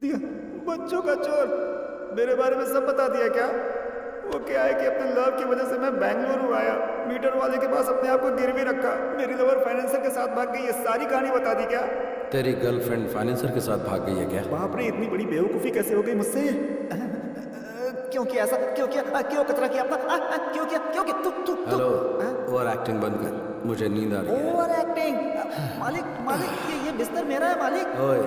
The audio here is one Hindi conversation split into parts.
दिया बच्चों का चोर मेरे बारे में सब बता दिया क्या? वो क्या है कि अपने लव की वजह से मैं बेंगलुरु आया, मीटर वाले के पास अपने आप को गिरवी रखा, मेरी लवर फाइनेंसर के साथ भाग गई, ये सारी कहानी बता दी क्या? तेरी गर्लफ्रेंड फाइनेंसर के साथ भाग गई है क्या? बाप रे, इतनी बड़ी बेवकूफ़ी कैसे हो गई मुझसे? क्यों किया ऐसा? क्यों किया? क्यों कतरा किया अपना? क्यों किया? क्यों किया? तू हेलो, ओवर एक्टिंग बंद कर, मुझे नींद आ रही है। Over acting? मालिक मालिक, ये बिस्तर मेरा है मालिक। ओए,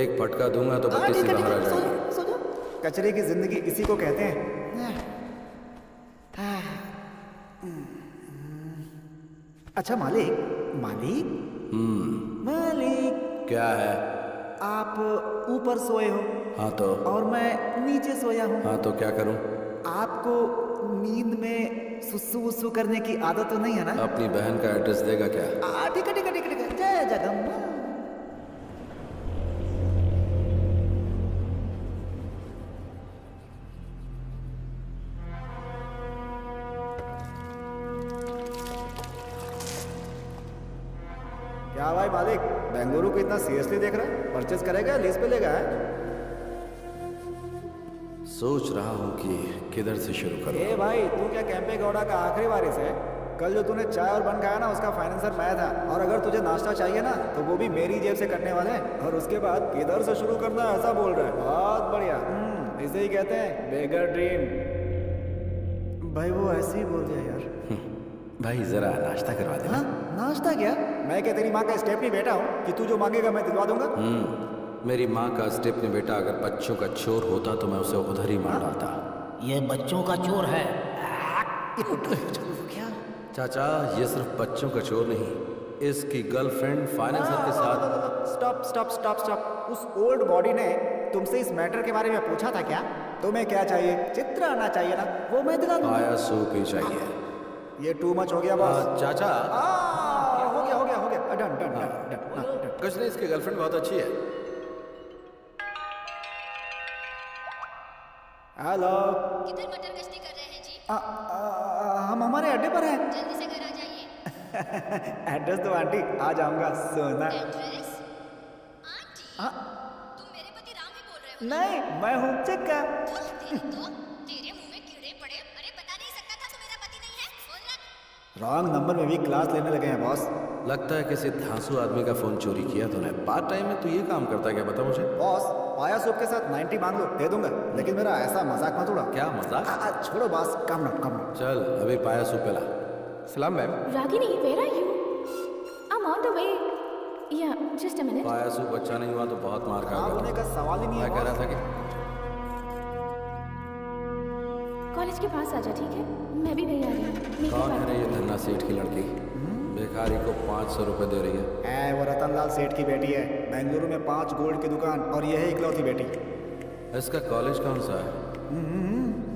एक फटका दूंगा तो बत्ती से बाहर आ जाएगी। सो जाओ। कचरे की जिंदगी इसी को कहते हैं। अच्छा मालिक, मालिक मालिक, क्या है? आप ऊपर सोए हो हाँ तो? और मैं नीचे सोया हूँ। हाँ तो क्या करूं? आपको नींद में सुसु वुसु करने की आदत तो नहीं है ना? अपनी बहन का एड्रेस देगा क्या? ठीक है ठीक है ठीक है ठीक है, जय जगम्मा। क्या भाई मालिक, बेंगलुरु को इतना सीरियसली देख रहा है? परचेज करेगा, लीज पे लेगा? सोच रहा हूँ कि किधर से शुरू करूँ। ए भाई, तू क्या कैंपे गौड़ा का आखिरी वारिस है? कल जो तूने चाय और बन खाया ना, उसका फाइनेंसर मैं था। और अगर तुझे नाश्ता चाहिए ना, तो वो भी मेरी जेब से करने वाले हैं। और उसके बाद किधर से शुरू करना है ऐसा बोल रहा है। बहुत बढ़िया, इसे ही कहते हैं बेगर ड्रीम। भाई वो ऐसे ही बोल दिया यार। भाई जरा नाश्ता करवा दे। हाँ, नाश्ता क्या? मैं क्या तेरी माँ का स्टेपनी बेटा हूँ कि तू जो मांगेगा मैं दिलवा दूंगा? मेरी माँ का स्टेपनी बेटा अगर बच्चों का चोर होता तो मैं उसे उधर ही मार डालता। ये बच्चों का चोर है। क्या? चाचा, ये सिर्फ बच्चों का चोर नहीं, इसकी गर्लफ्रेंड फाइनेंसर के साथ। Stop stop stop stop. उस ओल्ड बॉडी ने तुमसे इस मैटर के बारे में पूछा था क्या? तुम्हें क्या चाहिए? चित्र आना चाहिए ना, वो मैं दिला दूंगा। पाया सूप ही चाहिए। ये टू मच हो गया बॉस। चाचा, हो गया हो गया हो गया, डन डन डन डन। कुछ नहीं, इसकी गर्लफ्रेंड बहुत अच्छी है। हेलो, किधर मटर गश्ती कर रहे हैं जी? हम हमारे अड्डे पर हैं। जल्दी से घर आ जाइए। एड्रेस तो आंटी, आ जाऊंगा सोना। एड्रेस? आंटी? तुम मेरे पति राम ही बोल रहे हो? नहीं, मैं हूँ चिक्का। तेरे मुंह में कीड़े पड़े। अरे बता नहीं सकता था तू मेरा पति नहीं है? फोन रख। रॉन्ग नंबर में भी क्लास लेने लगे हैं बॉस। लगता है किसी धांसू आदमी का फोन चोरी किया तूने। पार्ट टाइम में तू ये काम करता है क्या? बता मुझे। बॉस, पाया सूप के साथ 90 मांग लो, दे दूंगा, लेकिन मेरा ऐसा मजाक मत उड़ाओ। क्या मजाक? छोड़ो बॉस, कम ना। चल अभी पाया सूप पिला। सलाम ma'am. Ragini, where are you? I'm on the way. Yeah, just a minute. पाया सूप अच्छा नहीं हुआ तो बहुत मार खराब होने खाएगा। का सवाल ही नहीं है मैं कह रहा बॉस। था कि कॉलेज के पास आजा, ठीक है? मैं भी वहीं आ रही हूँ। मेरी कौन बात- है रे ये धन्ना सेठ की लड़की? भिखारी को 500 रुपए दे रही है। वो रतनलाल सेठ की बेटी है। बेंगलुरु में 5 गोल्ड की दुकान और यह है इकलौती बेटी। इसका कॉलेज कौन सा है?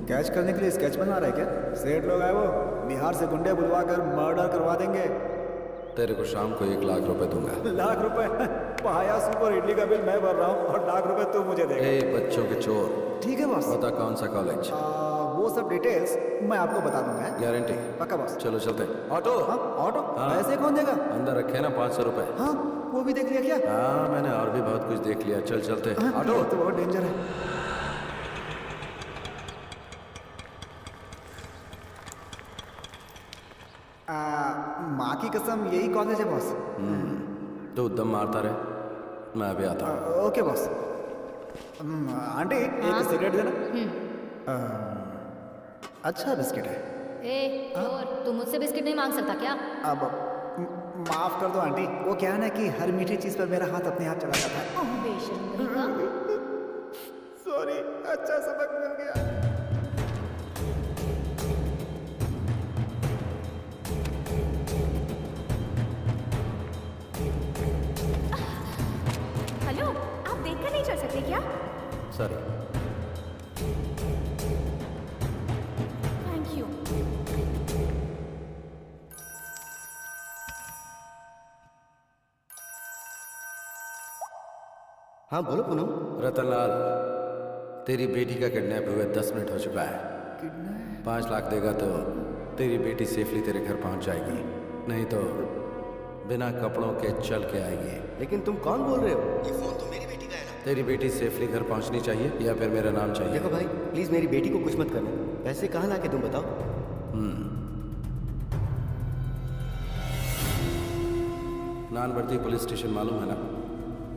कैच करने के लिए स्केच बना रहे क्या? सेठ लोग आए वो, बिहार से गुंडे बुलवा कर मर्डर करवा देंगे। तेरे को शाम को 1 लाख रुपए दूंगा। लाख रुपए? पाया सूप और इडली का बिल मैं भर रहा हूँ और लाख रुपए तू मुझे देगा। ए बच्चों के चोर, ठीक है बॉस। बता कौन सा कॉलेज? वो सब डिटेल्स मैं आपको बता दूंगा। गारंटी? पक्का बॉस। चलो चलते। ऑटो? हाँ, ऑटो? हाँ। पैसे कौन देगा? अंदर रखे ना 500 रुपए। हाँ, वो भी देख लिया क्या? हाँ, मैंने और भी बहुत कुछ देख लिया। चल चलते। ऑटो तो बहुत डेंजर है। माँ की कसम, यही कॉलेज है बॉस। तू दम मारता रहे, मैं अभी आता हूँ। Okay boss. आंटी, एक सिगरेट देना। अच्छा बिस्किट है। ए, चोर, तू मुझसे बिस्किट नहीं मांग सकता क्या? अब माफ कर दो आंटी, वो क्या है ना कि हर मीठी चीज पर मेरा हाथ अपने हाथ चला जाता है। बेशर्म कहीं का। सॉरी, अच्छा सबक मिल गया। हेलो, आप देखकर नहीं चल सकते क्या? सॉरी। Thank you. हाँ बोलो पूनम। रतनलाल, तेरी बेटी का किडनैप हुए 10 मिनट हो चुका है। 5 लाख देगा तो तेरी बेटी सेफली तेरे घर पहुंच जाएगी, नहीं तो बिना कपड़ों के चल के आएगी। लेकिन तुम कौन बोल रहे हो? ये फोन तो मेरी बेटी का है ना। तेरी बेटी सेफली घर पहुंचनी चाहिए या फिर मेरा नाम चाहिए? देखो भाई, प्लीज मेरी बेटी को कुछ मत करना। पैसे कहाँ ला के तुम बताओ। नानवर्दी पुलिस स्टेशन मालूम है ना?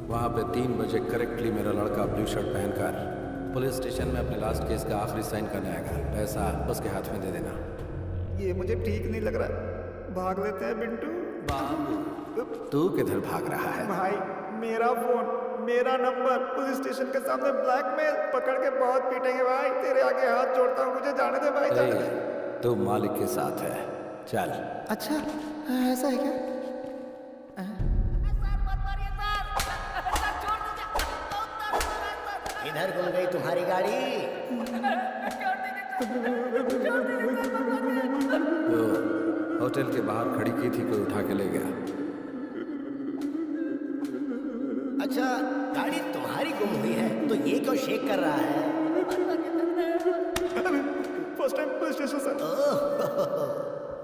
वहां पे 3 बजे करेक्टली मेरा लड़का ब्लू शर्ट पहनकर पुलिस स्टेशन में अपने लास्ट केस का आखिरी साइन करने आएगा। पैसा उसके हाथ में दे देना। ये मुझे ठीक नहीं लग रहा है। भाग लेते हैं बिंटू। तू किधर भाग रहा है? भाई मेरा फोन, मेरा नंबर पुलिस स्टेशन के सामने ब्लैकमेल, पकड़ के बहुत पीटेंगे भाई। तेरे आगे हाथ जोड़ता हूँ, मुझे जाने दे भाई, जाने दे। तू मालिक के साथ है, चल। अच्छा ऐसा है क्या? इधर घूम गई तुम्हारी गाड़ी। वो होटल के बाहर खड़ी की थी, कोई उठा के ले गया। अच्छा, गाड़ी तुम्हारी गुम हुई है तो ये क्यों शेक कर रहा है? First time police station sir.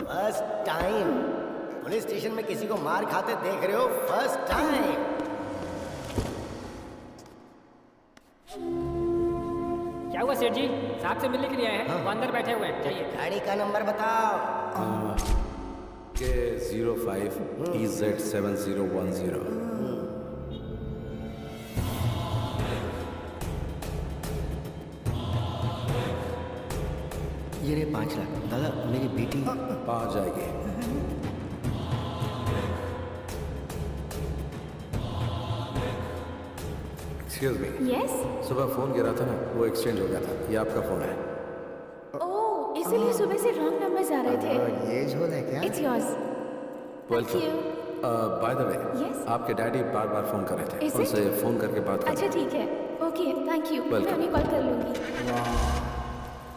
First time police station में किसी को मार खाते देख रहे हो? First time. क्या हुआ सेठ जी? साहब से मिलने के लिए आए हैं। वो अंदर बैठे हुए हैं, चाहिए। गाड़ी का नंबर बताओ। K05 EZ7010। ये रे 5 लाख। दादा मेरी बेटी। पहुंच जाएगी। Excuse me, yes. सुबह फोन गिरा था ना, वो एक्सचेंज हो गया था। ये आपका फोन है। ओह, इसीलिए सुबह से रॉन्ग नंबर्स आ रहे थे। ये झोल है क्या? It's yours. Thank you. By the way, Yes? आपके डैडी बार बार फोन कर रहे थे। Is it? उनसे फोन करके बात कर। अच्छा ठीक है, ओके, थैंक यू। मैं Welcome. अभी कॉल कर लूंगी।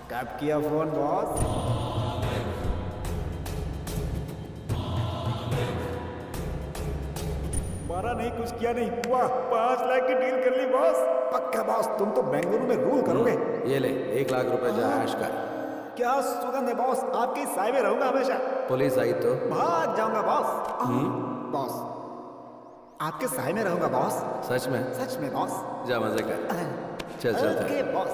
टैप किया फोन बॉस। मारा नहीं, कुछ किया नहीं। वाह, 5 लाख की डील कर ली बॉस। पक्का बॉस, तुम तो बेंगलुरु में रूल करोगे। ये ले 1 लाख रुपए जा ऐश कर। क्या सुगंध है बॉस, आपकी साय में रहूंगा हमेशा। पुलिस आई तो भाग जाऊंगा बॉस। बॉस, आपके साय में रहूंगा बॉस। सच में? सच में बॉस। जा मजे कर। चल चलते ओके हैं। बॉस।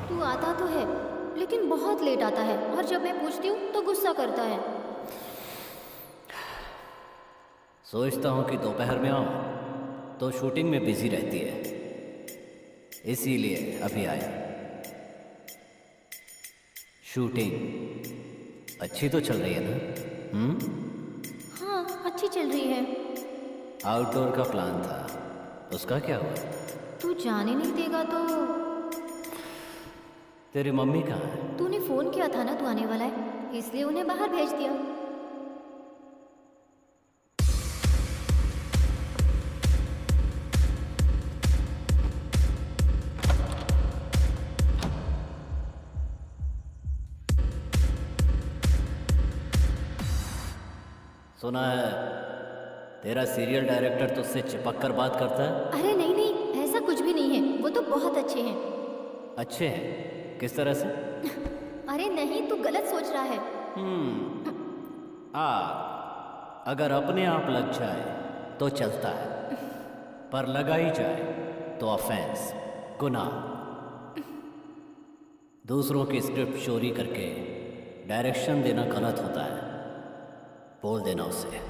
तू आता तो है लेकिन बहुत लेट आता है, और जब मैं पूछती हूँ तो गुस्सा करता है। सोचता हूँ कि दोपहर में आऊँ तो शूटिंग में बिजी रहती है, इसीलिए अभी आया। शूटिंग अच्छी तो चल रही है ना? हाँ, अच्छी चल रही है। आउटडोर का प्लान था, उसका क्या हुआ? तू जाने नहीं देगा तो? तेरी मम्मी कहाँ है? तूने फोन किया था ना तू आने वाला है, इसलिए उन्हें बाहर भेज दिया। सुना है तेरा सीरियल डायरेक्टर तुझसे चिपक कर बात करता है? अरे नहीं नहीं, ऐसा कुछ भी नहीं है, वो तो बहुत अच्छे हैं। अच्छे हैं? किस तरह से? अरे नहीं, तू गलत सोच रहा है। अगर अपने आप लग जाए तो चलता है, पर लगाई जाए तो ऑफेंस, गुनाह। दूसरों की स्क्रिप्ट चोरी करके डायरेक्शन देना गलत होता है, बोल देना उसे।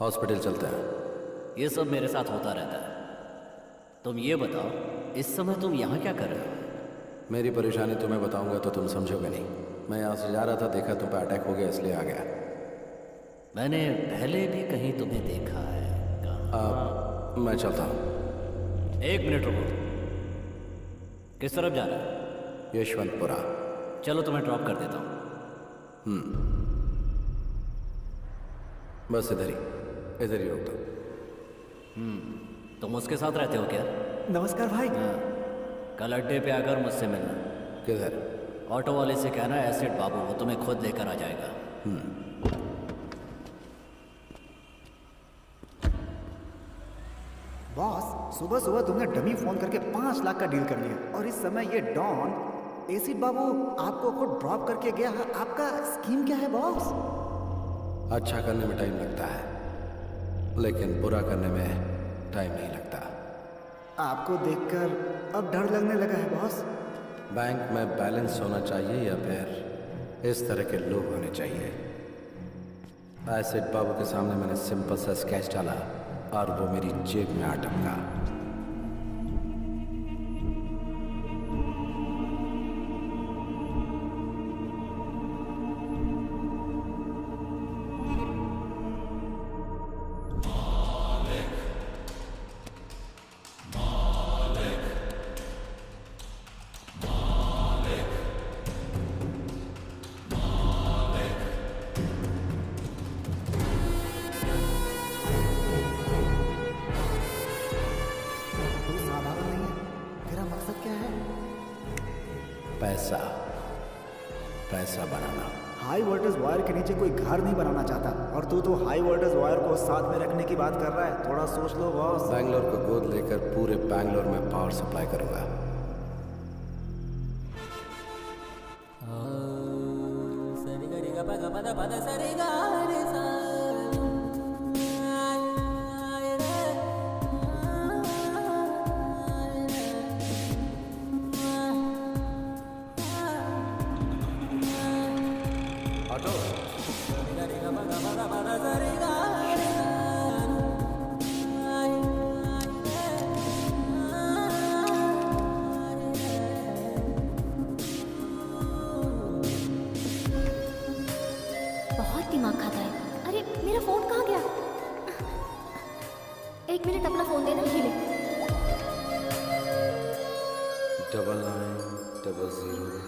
हॉस्पिटल चलते हैं। ये सब मेरे साथ होता रहता है। तुम ये बताओ, इस समय तुम यहाँ क्या कर रहे हो? मेरी परेशानी तुम्हें बताऊंगा तो तुम समझोगे नहीं। मैं यहाँ से जा रहा था, देखा तुम पे अटैक हो गया, इसलिए आ गया। मैंने पहले भी कहीं तुम्हें देखा है। कहाँ? मैं चलता हूँ। 1 मिनट रुको। किस तरफ जा रहा है? यशवंतपुरा। चलो तुम्हें ड्रॉप कर देता हूँ। बस इधर ही रोक दो। तुम उसके साथ रहते हो क्या? नमस्कार भाई। कल अड्डे पे आकर मुझसे मिलना। किधर? ऑटो वाले से कहना एसिड बाबू वो तुम्हें खुद लेकर आ जाएगा। बॉस, सुबह सुबह तुमने डमी फोन करके 5 लाख का डील कर लिया, और इस समय ये डॉन एसिड बाबू आपको खुद ड्रॉप करके गया है। आपका स्कीम क्या है बॉस? अच्छा करने में टाइम लगता है, लेकिन बुरा करने में टाइम नहीं लगता। आपको देखकर अब डर लगने लगा है बॉस। बैंक में बैलेंस होना चाहिए या फिर इस तरह के लोग होने चाहिए? एसिड बाबू के सामने मैंने सिंपल सा स्केच डाला और वो मेरी जेब में आ टपका। तू साधारण नहीं है। तेरा मकसद क्या है? पैसा बनाना। हाई वोल्टेज वायर के नीचे कोई घर नहीं बनाना चाहता, और तू तो हाई वोल्टेज वायर को साथ में रखने की बात कर रहा है। थोड़ा सोच लो बॉस। बैंगलोर को गोद लेकर पूरे बैंगलोर में पावर सप्लाई करूंगा। ऑटो। बहुत दिमाग खाता है। अरे मेरा फोन कहाँ गया? 1 मिनट, अपना फोन देना। ही ले। 9900।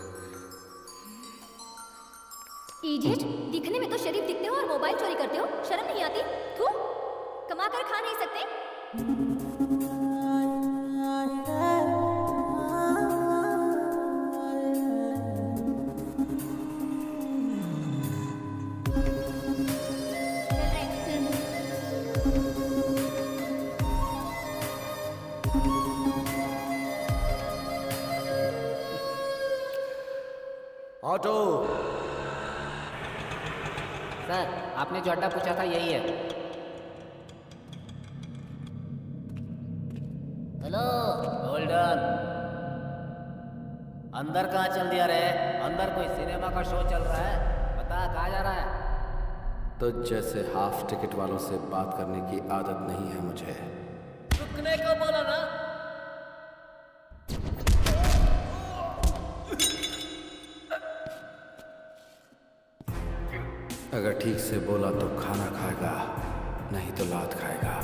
इडियट, दिखने में तो शरीफ दिखते हो और मोबाइल चोरी करते हो। शर्म नहीं आती? थू, कमा कर खा नहीं सकते? ऑटो। सर, आपने जो अड्डा पूछा था यही है। हेलो गोल्डन, अंदर कहाँ चल दिया रे? अंदर कोई सिनेमा का शो चल रहा है, बता कहाँ जा रहा है? तो जैसे हाफ टिकट वालों से बात करने की आदत नहीं है मुझे। रुकने को बोला ना। अगर ठीक से बोला तो खाना खाएगा, नहीं तो लात खाएगा।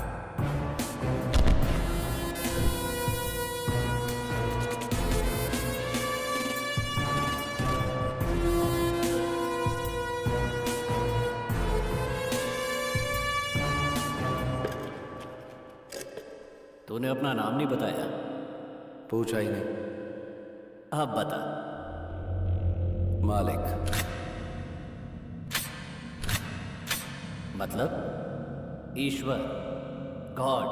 तूने अपना नाम नहीं बताया। पूछा ही नहीं। अब बता। मालिक। मतलब ईश्वर, गॉड,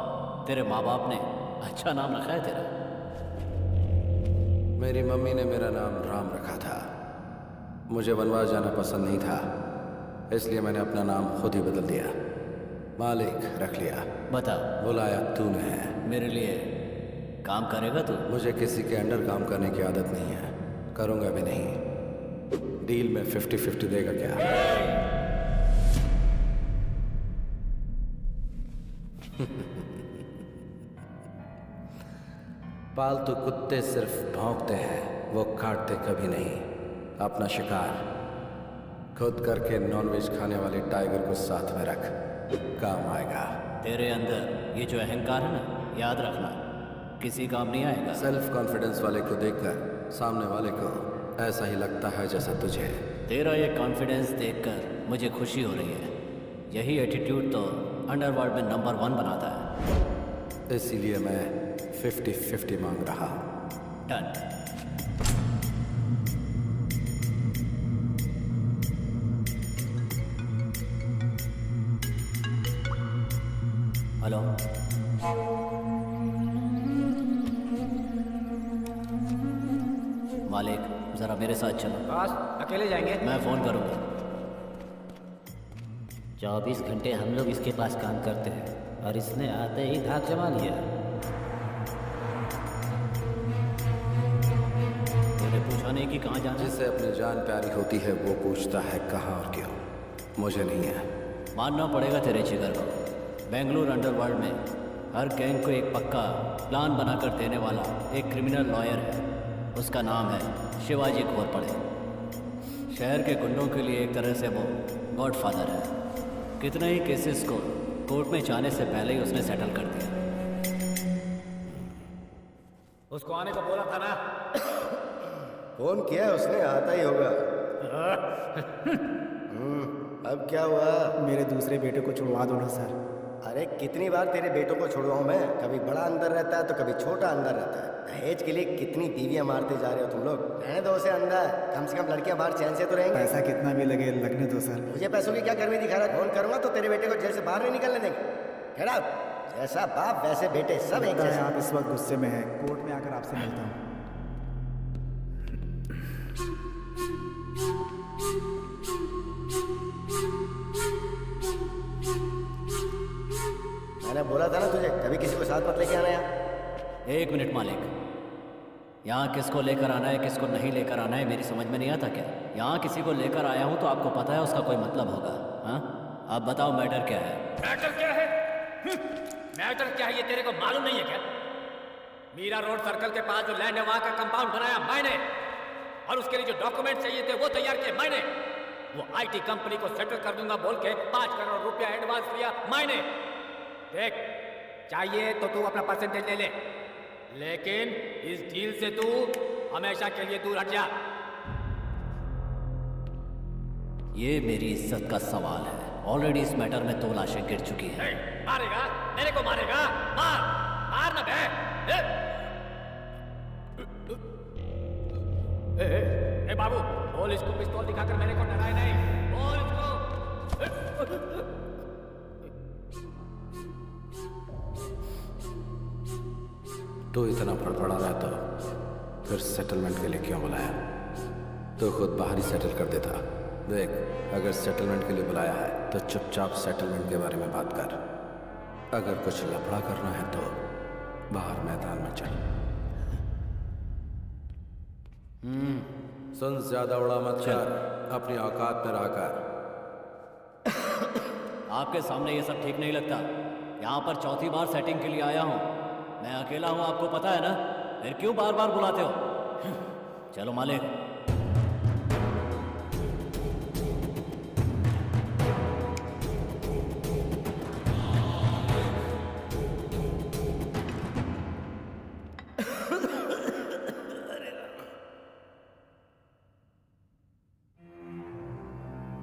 तेरे माँ बाप ने अच्छा नाम रखा है तेरा। मेरी मम्मी ने मेरा नाम राम रखा था। मुझे वनवास जाना पसंद नहीं था, इसलिए मैंने अपना नाम खुद ही बदल दिया। मालिक रख लिया। बता। बुलाया तूने है। मेरे लिए काम करेगा तू? मुझे किसी के अंडर काम करने की आदत नहीं है, करूंगा भी नहीं। डील में 50-50 देगा क्या? पालतू कुत्ते सिर्फ भौंकते हैं, वो काटते कभी नहीं। अपना शिकार खुद करके नॉनवेज खाने वाले टाइगर को साथ में रख, काम आएगा। तेरे अंदर ये जो अहंकार है ना, याद रखना किसी काम नहीं आएगा। सेल्फ कॉन्फिडेंस वाले को देखकर सामने वाले को ऐसा ही लगता है जैसा तुझे। तेरा ये कॉन्फिडेंस देखकर मुझे खुशी हो रही है। यही एटीट्यूड तो अंडरवर्ल्ड में नंबर 1 बनाता है। इसीलिए मैं 50-50 मांग रहा हूं। डन। हेलो, मालिक जरा मेरे साथ चलो। बॉस अकेले जाएंगे? मैं फोन करूंगा। 24 घंटे हम लोग इसके पास काम करते हैं और इसने आते ही धाक जमा लिया। तूने पूछा नहीं कि कहाँ जाना? जिसे अपनी जान प्यारी होती है वो पूछता है कहाँ और क्यों। मुझे नहीं है। मानना पड़ेगा तेरे जिगर को। बेंगलुरु अंडरवर्ल्ड में हर गैंग को एक पक्का प्लान बनाकर देने वाला एक क्रिमिनल लॉयर है। उसका नाम है शिवाजी घोरपड़े। शहर के गुंडों के लिए एक तरह से वो गॉडफादर है। कितने ही केसेस को कोर्ट में जाने से पहले ही उसने सेटल कर दिया। उसको आने को बोला था ना? फोन किया है उसने, आता ही होगा। अब क्या हुआ? मेरे दूसरे बेटे को छुड़वा दो ना सर। अरे कितनी बार तेरे बेटों को छुड़वाऊं मैं? कभी बड़ा अंदर रहता है तो कभी छोटा अंदर रहता है। दहेज के लिए कितनी बीवियां मारते जा रहे हो तुम लोग। रहने दो उसे अंदर, कम से कम लड़कियां बाहर चैन से तो रहेंगी। पैसा कितना भी लगे लगने दो सर। मुझे पैसों की क्या गर्मी दिखा रहा है? फोन करूंगा तो तेरे बेटे को जेल से बाहर नहीं निकलने देंगे। Get out! जैसा बाप वैसे बेटे, सब एक जैसे। आप इस वक्त गुस्से में हैं। कोर्ट में आकर आपसे मिलता हूँ। मैंने बोला था ना तुझे, कभी किसी को साथ मत लेके आना यार। 1 मिनट मालिक, यहाँ किसको लेकर आना है किसको नहीं लेकर आना है मेरी समझ में नहीं आता क्या? यहाँ किसी को लेकर आया हूँ तो आपको पता है उसका कोई मतलब होगा। हाँ, आप बताओ मैटर क्या है? मैटर क्या है? मैटर क्या है ये तेरे को मालूम नहीं है क्या? मीरा रोड सर्कल के पास जो लैंड है वहां का कंपाउंड बनाया मैंने, और उसके लिए जो डॉक्यूमेंट चाहिए थे वो तैयार किए मैंने। वो आईटी कंपनी को सेटल कर दूंगा बोल के 5 करोड़ रुपया एडवांस लिया मैंने। देख, चाहिए तो तू अपना परसेंटेज ले ले, लेकिन इस डील से तू हमेशा के लिए दूर हट जा। ये मेरी इज्जत का सवाल है। ऑलरेडी इस मैटर में 2 लाशें गिर चुकी हैं। मारेगा? मेरे को मारेगा? मार मार ना बे। ए बाबू, बोल इसको पिस्तौल दिखाकर मेरे को डराए नहीं। बोल इसको। तो इतना फड़फड़ा रहा तो फिर सेटलमेंट के लिए क्यों बुलाया? तो खुद बाहर ही सेटल कर देता। देख, अगर सेटलमेंट के लिए बुलाया है तो चुपचाप सेटलमेंट के बारे में बात कर। अगर कुछ लफड़ा करना है तो बाहर मैदान में चल। सुन, ज्यादा उड़ा मत कर, अपनी औकात में रहा कर। आपके सामने ये सब ठीक नहीं लगता। यहाँ पर 4थी बार सेटिंग के लिए आया हूँ। मैं अकेला हूँ, आपको पता है ना? फिर क्यों बार बार बुलाते हो? चलो मालिक।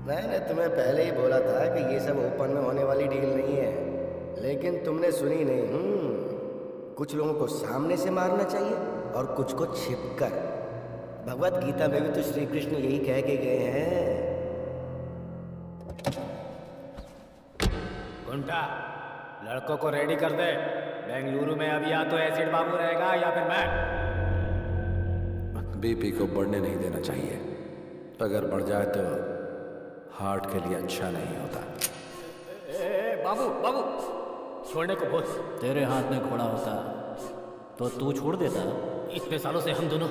मैंने तुम्हें पहले ही बोला था कि ये सब ओपन में होने वाली डील नहीं है, लेकिन तुमने सुनी नहीं। कुछ लोगों को सामने से मारना चाहिए और कुछ को छिपकर। भगवत गीता में भी तो श्री कृष्ण यही कह के गए हैं। घंटा, लड़कों को रेडी कर दे। बेंगलुरु में अब या तो एसिड बाबू रहेगा या फिर मैं। बीपी को बढ़ने नहीं देना चाहिए। अगर बढ़ जाए तो हार्ट के लिए अच्छा नहीं होता। बाबू बाबू, छोड़ने को बोल। तेरे हाथ में घोड़ा होता तो तू छोड़ देता। इतने सालों से हम दोनों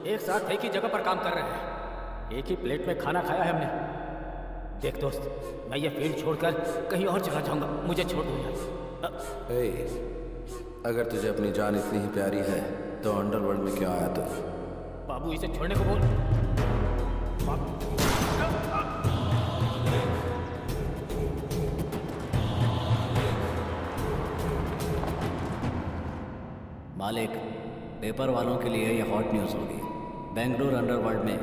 एक साथ एक ही जगह पर काम कर रहे हैं। एक ही प्लेट में खाना खाया है हमने। देख दोस्त, मैं ये फील्ड छोड़कर कहीं और चला जाऊंगा, मुझे छोड़ दो यार। ए, अगर तुझे अपनी जान इतनी ही प्यारी है तो अंडरवर्ल्ड में क्यों आया तू? बाबू इसे छोड़ने को बोल। मालिक, पेपर वालों के लिए ये हॉट न्यूज़ होगी। बेंगलुरु अंडरवर्ल्ड में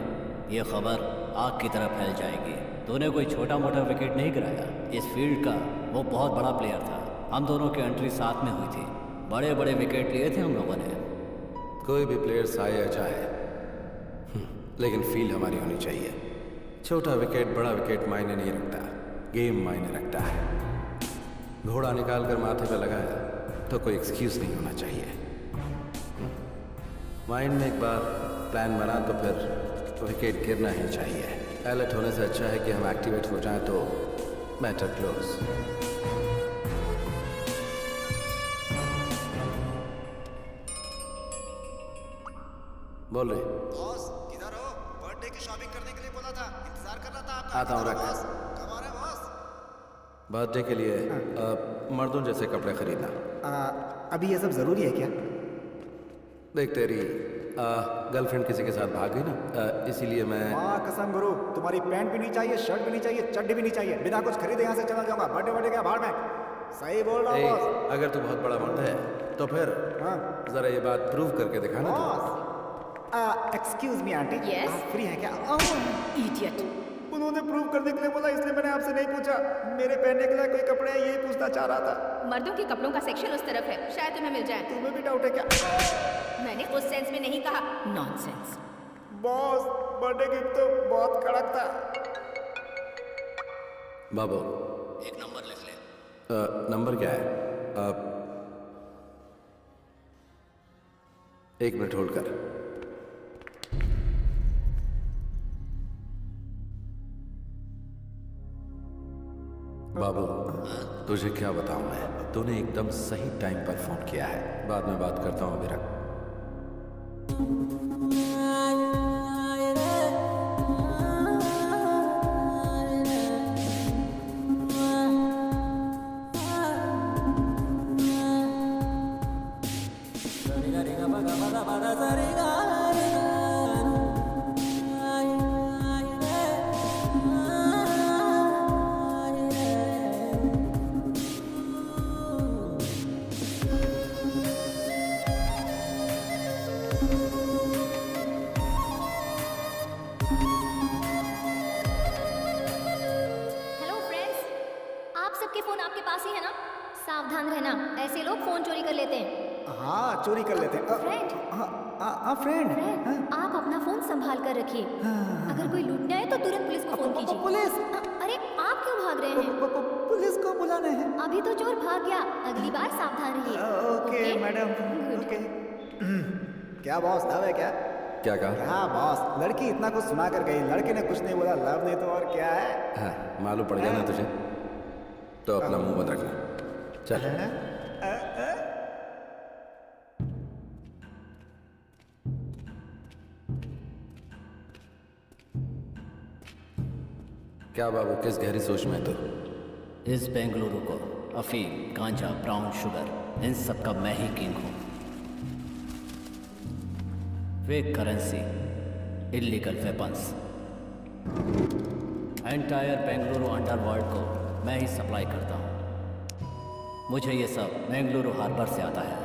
ये खबर आग की तरह फैल जाएगी। तूने कोई छोटा मोटा विकेट नहीं गिराया। इस फील्ड का वो बहुत बड़ा प्लेयर था। हम दोनों की एंट्री साथ में हुई थी। बड़े बड़े विकेट लिए थे हम लोगों ने। कोई भी प्लेयर आए या चाहे, लेकिन फील्ड हमारी होनी चाहिए। छोटा विकेट बड़ा विकेट मायने नहीं रखता, गेम मायने रखता है। घोड़ा निकाल कर माथे पे लगाया तो कोई एक्सक्यूज नहीं होना चाहिए। माइंड में एक बार प्लान बना तो फिर विकेट गिरना ही चाहिए। अलर्ट होने से अच्छा है कि हम एक्टिवेट हो जाएं तो मैटर क्लोज। बोल रहे बॉस किधर हो? बर्थडे की शॉपिंग करने के लिए बोला था, इंतजार कर रहा था आपका। आता हूँ, रख। बॉस कब आ रहे हो बॉस? बर्थडे के लिए मर्दों जैसे कपड़े खरीदना। अभी ये सब जरूरी है क्या? देख तेरी गर्लफ्रेंड किसी के साथ भाग गई ना, इसीलिए मैं माँ कसम गुरु, तुम्हारी पैंट भी नहीं चाहिए, शर्ट भी नहीं चाहिए, चड्डी भी नहीं चाहिए। बिना कुछ खरीदे यहाँ से चला जाऊंगा। बर्थडे क्या भाड़ में। सही बोल रहा हूँ बॉस। अगर तू बहुत बड़ा मर्द है तो फिर हाँ जरा ये बात प्रूव करके दिखाना तू। Boss, excuse me aunty, Yes? आप फ्री हैं क्या? इडियट। उन्होंने प्रूव करने के लिए बोला, इसलिए मैंने आपसे नहीं पूछा। मेरे पहनने के लिए कोई कपड़े हैं, यही पूछना चाह रहा था। मर्दों के कपड़ों का सेक्शन उस तरफ है, शायद तुम्हें मिल जाए। तुम्हें भी डाउट है क्या? मैंने उस सेंस में नहीं कहा। नॉनसेंस। बॉस, बर्थडे गिफ्ट तो बहुत कड़क था। बाबू एक नंबर लिख ले। नंबर क्या है? एक मिनट होल्ड कर। बाबू तुझे क्या बताऊं मैं, तूने एकदम सही टाइम पर फोन किया है। बाद में बात करता हूं, अभी रख। हेलो फ्रेंड्स, आप सबके फोन आपके पास ही है ना? सावधान रहना, ऐसे लोग फोन चोरी कर लेते हैं। हाँ, चोरी कर लेते हैं। फ्रेंड, हाँ फ्रेंड। फ्रेंड, आप अपना फोन संभाल कर रखिए। अगर कोई लूटने आए तो तुरंत पुलिस को फोन कीजिए। पुलिस? अरे आप क्यों भाग रहे हैं? पुलिस को बुलाने हैं। अभी तो चोर भाग गया, अगली बार सावधान रहिए। Okay madam, Good. ओके। क्या बॉस, लव है क्या? क्या कहा? हाँ बॉस, लड़की इतना कुछ सुना कर गई, लड़के ने कुछ नहीं बोला। लव नहीं तो और क्या है? हाँ, मालूम पड़ गया ना तुझे, तो अपना मुंह बंद रखना। चल। क्या बाबू, किस गहरी सोच में तू? इस बेंगलुरु को अफीम, गांजा, ब्राउन शुगर, इन सब का मैं ही किंग हूँ। Fake currency, illegal weapons, entire Bengaluru underworld को मैं ही सप्लाई करता हूँ। मुझे ये सब बेंगलुरु हार्बर से आता है।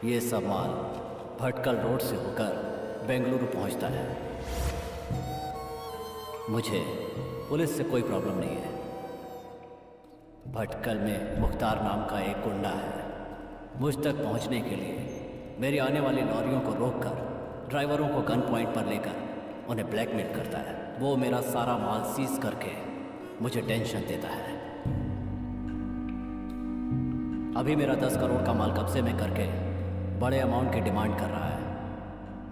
ये सब माल भटकल रोड से होकर बेंगलुरु पहुंचता है। मुझे पुलिस से कोई प्रॉब्लम नहीं है। भटकल में मुख्तार नाम का एक गुंडा है। मुझ तक पहुंचने के लिए मेरी आने वाली लॉरियों को रोककर ड्राइवरों को गन पॉइंट पर लेकर उन्हें ब्लैकमेल करता है। वो मेरा सारा माल सीज करके मुझे टेंशन देता है। अभी मेरा 10 करोड़ का माल कब्जे में करके बड़े अमाउंट की डिमांड कर रहा है।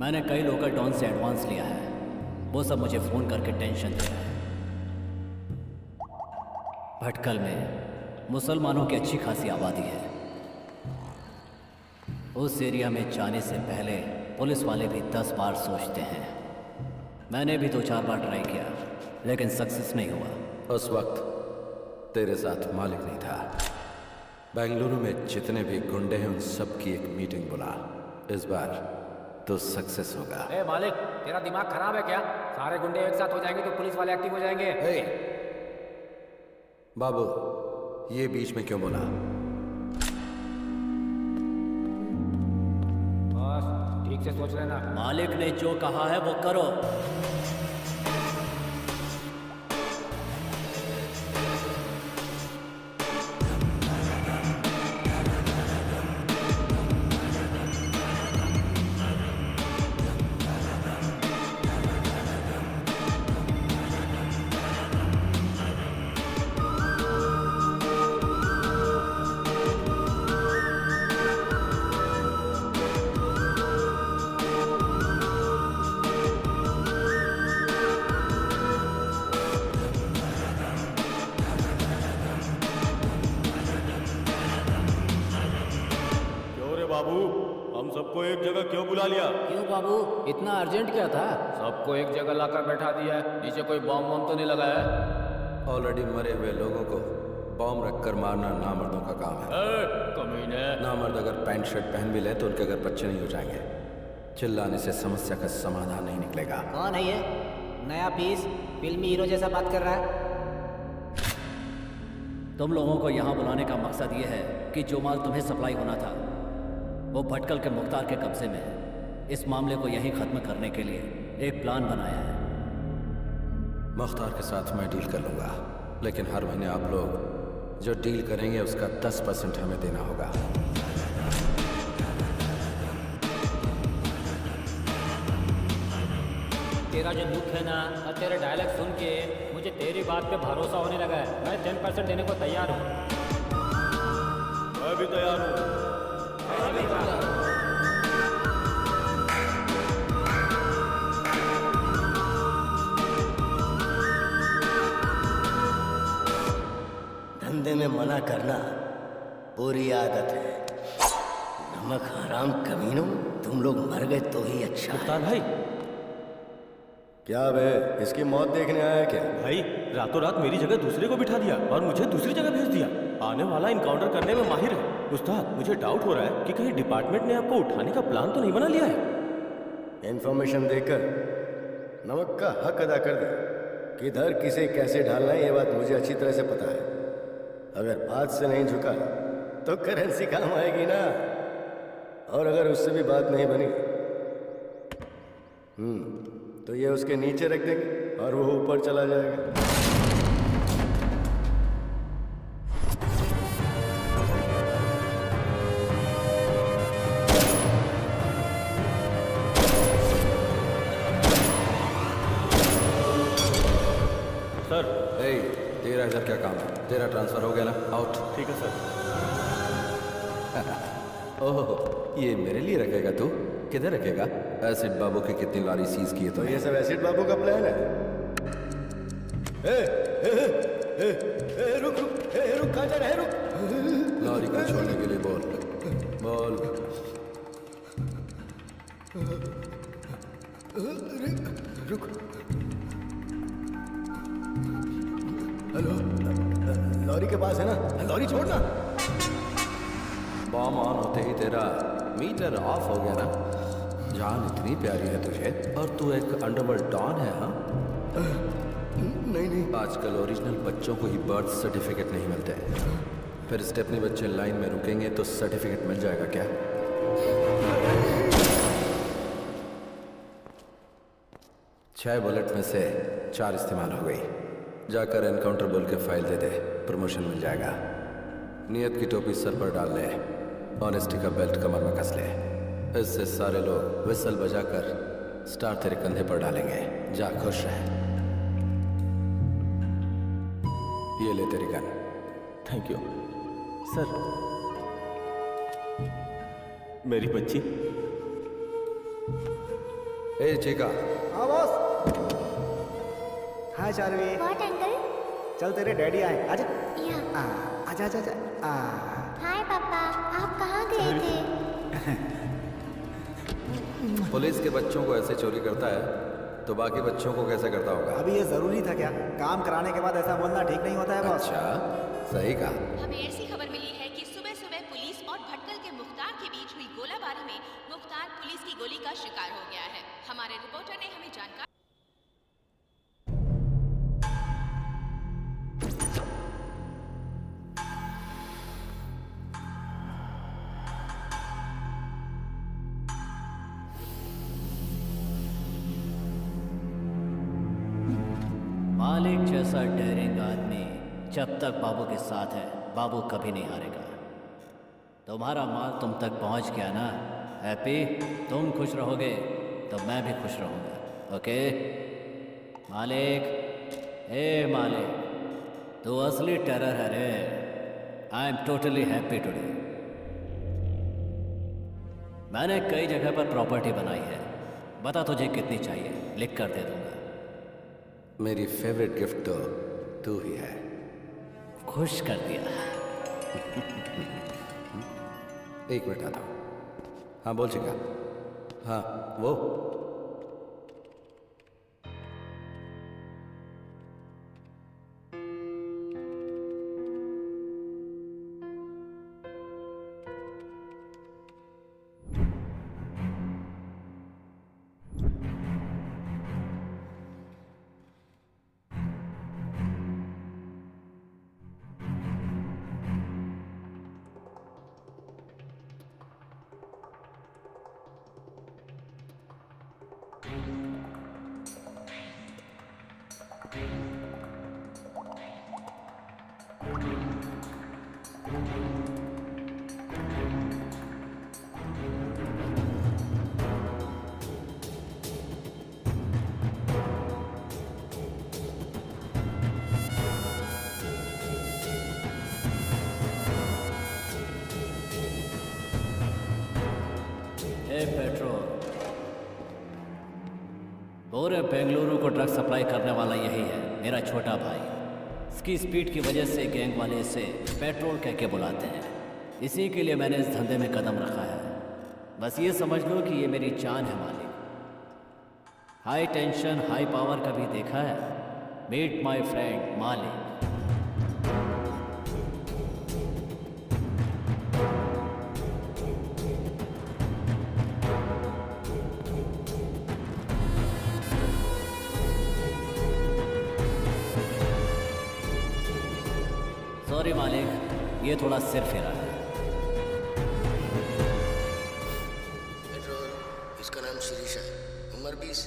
मैंने कई लोकल डॉन से एडवांस लिया है, वो सब मुझे फ़ोन करके टेंशन दे रहे हैं। भटकल में मुसलमानों की अच्छी खासी आबादी है। उस एरिया में जाने से पहले पुलिस वाले भी 10 बार सोचते हैं। मैंने भी 2-4 बार ट्राई किया, लेकिन सक्सेस नहीं हुआ। उस वक्त तेरे साथ मालिक नहीं था। बेंगलुरु में जितने भी गुंडे हैं उन सब की एक मीटिंग बुला। इस बार तो सक्सेस होगा। ए मालिक, तेरा दिमाग खराब है क्या? सारे गुंडे एक साथ हो जाएंगे तो पुलिस वाले एक्टिव हो जाएंगे। बाबू, ये बीच में क्यों बोला? बस ठीक से सोच लेना। मालिक ने जो कहा है वो करो। बाबू, हम सबको एक जगह क्यों बुला लिया? क्यों बाबू, इतना अर्जेंट क्या था? सबको एक जगह लाकर बैठा दिया है। नीचे कोई बॉम्ब वॉम्ब तो नहीं लगाया? ऑलरेडी मरे हुए लोगों को बॉम्ब रखकर मारना नामर्दों का काम है। कमीने। नामर्द अगर पैंट शर्ट पहन भी ले तो उनके घर बच्चे नहीं हो जाएंगे। चिल्लाने से समस्या का समाधान नहीं निकलेगा। कौन है ये नया पीस? फिल्मी हीरो जैसा बात कर रहा है। तुम लोगों को यहाँ बुलाने का मकसद ये है कि जो माल तुम्हें सप्लाई होना था वो भटकल के मुख्तार के कब्जे में है। इस मामले को यहीं खत्म करने के लिए एक प्लान बनाया है। मुख्तार के साथ मैं डील कर लूंगा, लेकिन हर महीने आप लोग जो डील करेंगे उसका 10% हमें देना होगा। तेरा जो लुक है ना और तेरे डायलॉग सुन के मुझे तेरी बात पे भरोसा होने लगा है। मैं 10% देने को तैयार हूँ। मैं भी तैयार हूँ। धंधे में मना करना बुरी आदत है। नमक हराम कमीनों, तुम लोग मर गए तो ही अच्छा है। भाई, क्या बे, इसकी मौत देखने आया क्या? भाई रातों रात मेरी जगह दूसरे को बिठा दिया और मुझे दूसरी जगह भेज दिया। आने वाला इनकाउंटर करने में माहिर है। उस्ताद, मुझे डाउट हो रहा है कि कहीं डिपार्टमेंट ने आपको उठाने का प्लान तो नहीं बना लिया है। इन्फॉर्मेशन देकर नमक का हक अदा कर दे। किधर किसे कैसे ढालना है ये बात मुझे अच्छी तरह से पता है। अगर बात से नहीं झुका तो करेंसी काम आएगी ना। और अगर उससे भी बात नहीं बनी तो ये उसके नीचे रख देंगे और वो ऊपर चला जाएगा। सर, तेरा इधर क्या काम है? तेरा ट्रांसफर हो गया ना? आउट। ठीक है सर। ओह, ये मेरे लिए रखेगा तू? किधर रखेगा? एसिड बाबू की कितनी लॉरी सीज की है तो ये सब एसिड बाबू का प्लान है? रुक कहाँ जा रहा है? रुक। लॉरी को छोड़ने के लिए बोल। रुक। हेलो, लॉरी के पास है ना? लॉरी छोड़ना। बॉम्ब ऑन होते ही तेरा मीटर ऑफ हो गया ना? जान इतनी प्यारी है तुझे और तू एक अंडरवर्ल्ड डॉन है। हाँ, नहीं। आजकल ओरिजिनल बच्चों को ही बर्थ सर्टिफिकेट नहीं मिलते। फिर स्टेपनी बच्चे लाइन में रुकेंगे तो सर्टिफिकेट मिल जाएगा क्या? 6 बुलेट में से 4 इस्तेमाल हो गई। जाकर एनकाउंटर बोल के फाइल दे दे, प्रमोशन मिल जाएगा। नियत की टोपी सर पर डाल ले, ऑनेस्टी का बेल्ट कमर में कस ले। इससे सारे लोग विसल बजाकर स्टार तेरे कंधे पर डालेंगे। जा, खुश रह। ये ले तेरी गन। Thank you sir. मेरी बच्ची। ए चिका। हाँ boss. Hi Charvi. What uncle? चल तेरे डैडी आए, आजा। या। आजा। हाय पापा, आप कहाँ गए थे? पुलिस के बच्चों को ऐसे चोरी करता है तो बाकी बच्चों को कैसे करता होगा? अभी ये जरूरी था क्या? काम कराने के बाद ऐसा बोलना ठीक नहीं होता है बॉस। अच्छा, सही कहा। हमें ऐसी खबर मिली है कि सुबह सुबह पुलिस और भटकल के मुख्तार के बीच हुई गोलाबारी में मुख्तार पुलिस की गोली का शिकार हो गया है। हमारे रिपोर्टर ने हमें जानकारी मालिक जैसा डेयरिंग आदमी जब तक बाबू के साथ है, बाबू कभी नहीं हारेगा। तुम्हारा माल तुम तक पहुंच गया ना हैप्पी? तुम खुश रहोगे तो मैं भी खुश रहूंगा। ओके मालिक? ए मालिक, तू असली टेरर है रे। I am totally happy today. मैंने कई जगह पर प्रॉपर्टी बनाई है, बता तुझे कितनी चाहिए, लिख कर दे दूंगा। मेरी फेवरेट गिफ्ट तो तू ही है। खुश कर दिया। एक मिनट आता हूँ। हाँ बोल चिका। हाँ वो पेट्रोल पूरे बेंगलुरु को ड्रग सप्लाई करने वाला यही है, मेरा छोटा भाई। इसकी स्पीड की वजह से गैंग वाले इसे पेट्रोल कह के बुलाते हैं। इसी के लिए मैंने इस धंधे में कदम रखा है। बस ये समझ लो कि ये मेरी जान है मालिक। हाई टेंशन हाई पावर कभी देखा है? मीट माय फ्रेंड मालिक। सॉरी मालिक, ये थोड़ा सिर फिरा है। पेट्रोल, इसका नाम शिरीषा है, उम्र 20,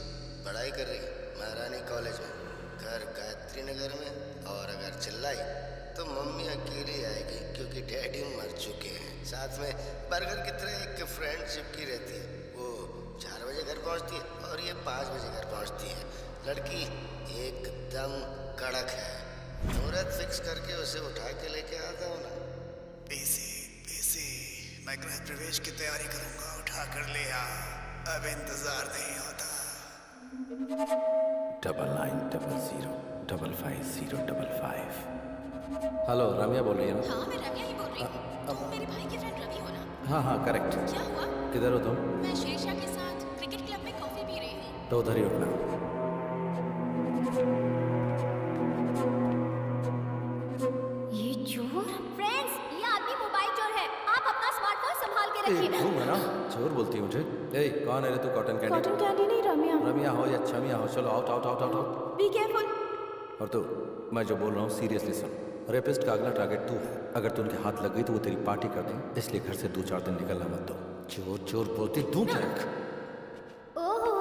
पढ़ाई कर रही महारानी कॉलेज में, घर गायत्री नगर में। और अगर चिल्लाई तो मम्मी अकेली आएगी क्योंकि डैडी मर चुके हैं। साथ में बर्गर की तरह एक फ्रेंड चिपकी रहती है। वो 4 बजे घर पहुंचती है और ये 5 बजे घर पहुंचती है। लड़की एकदम कड़क है। मुहूर्त फिक्स करके उसे उठा के लेके आता हूँ ना। पीसी, मैं गृह प्रवेश की तैयारी करूंगा, उठा कर ले आ, अब इंतजार नहीं होता। 99005505। हेलो, रम्या बोल रही है ना? हाँ मैं रम्या ही बोल रही हूँ। तुम मेरे भाई के फ्रेंड रवि हो ना? हाँ हाँ करेक्ट। क्या हुआ? किधर हो तुम? मैं शीर्षा के साथ क्रिकेट क्लब में कॉफी पी रही हूँ। तो उधर ही रुकना। ये चोर? फ्रेंड्स, ये आदमी मोबाइल चोर है। आप अपना स्मार्टफोन संभाल के रखिए। तू है ना? चोर बोलती है मुझे। ए कौन है रे तू? Cotton candy? कॉटन कैंडी नहीं रम्या। रम्या हो या छमिया हो, चलो out out out out out. Be careful. और तू, मैं जो बोल रहा हूँ सीरियसली सुन। रेपिस्ट का अगला टारगेट तू है। अगर तू उनके हाथ लग गई तो वो तेरी पार्टी कर देंगे, इसलिए घर से 2-4 दिन निकलना मत दो। चोर चोर बोलती तू क्या? ओहो,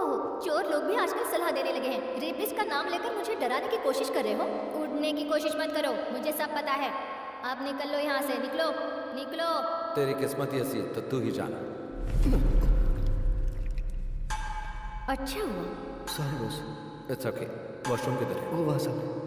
चोर लोग भी आजकल सलाह देने लगे हैं। रेपिस्ट का नाम लेकर मुझे डराने की कोशिश कर रहे हो। उड़ने की कोशिश मत करो, मुझे सब पता है। आप निकल लो यहाँ से, निकलो निकलो। तेरी किस्मत ही ऐसी है तो तू ही जाना। अच्छा हुआ। Sorry boss. It's okay. Washroom किधर है? वो वहाँ सामने।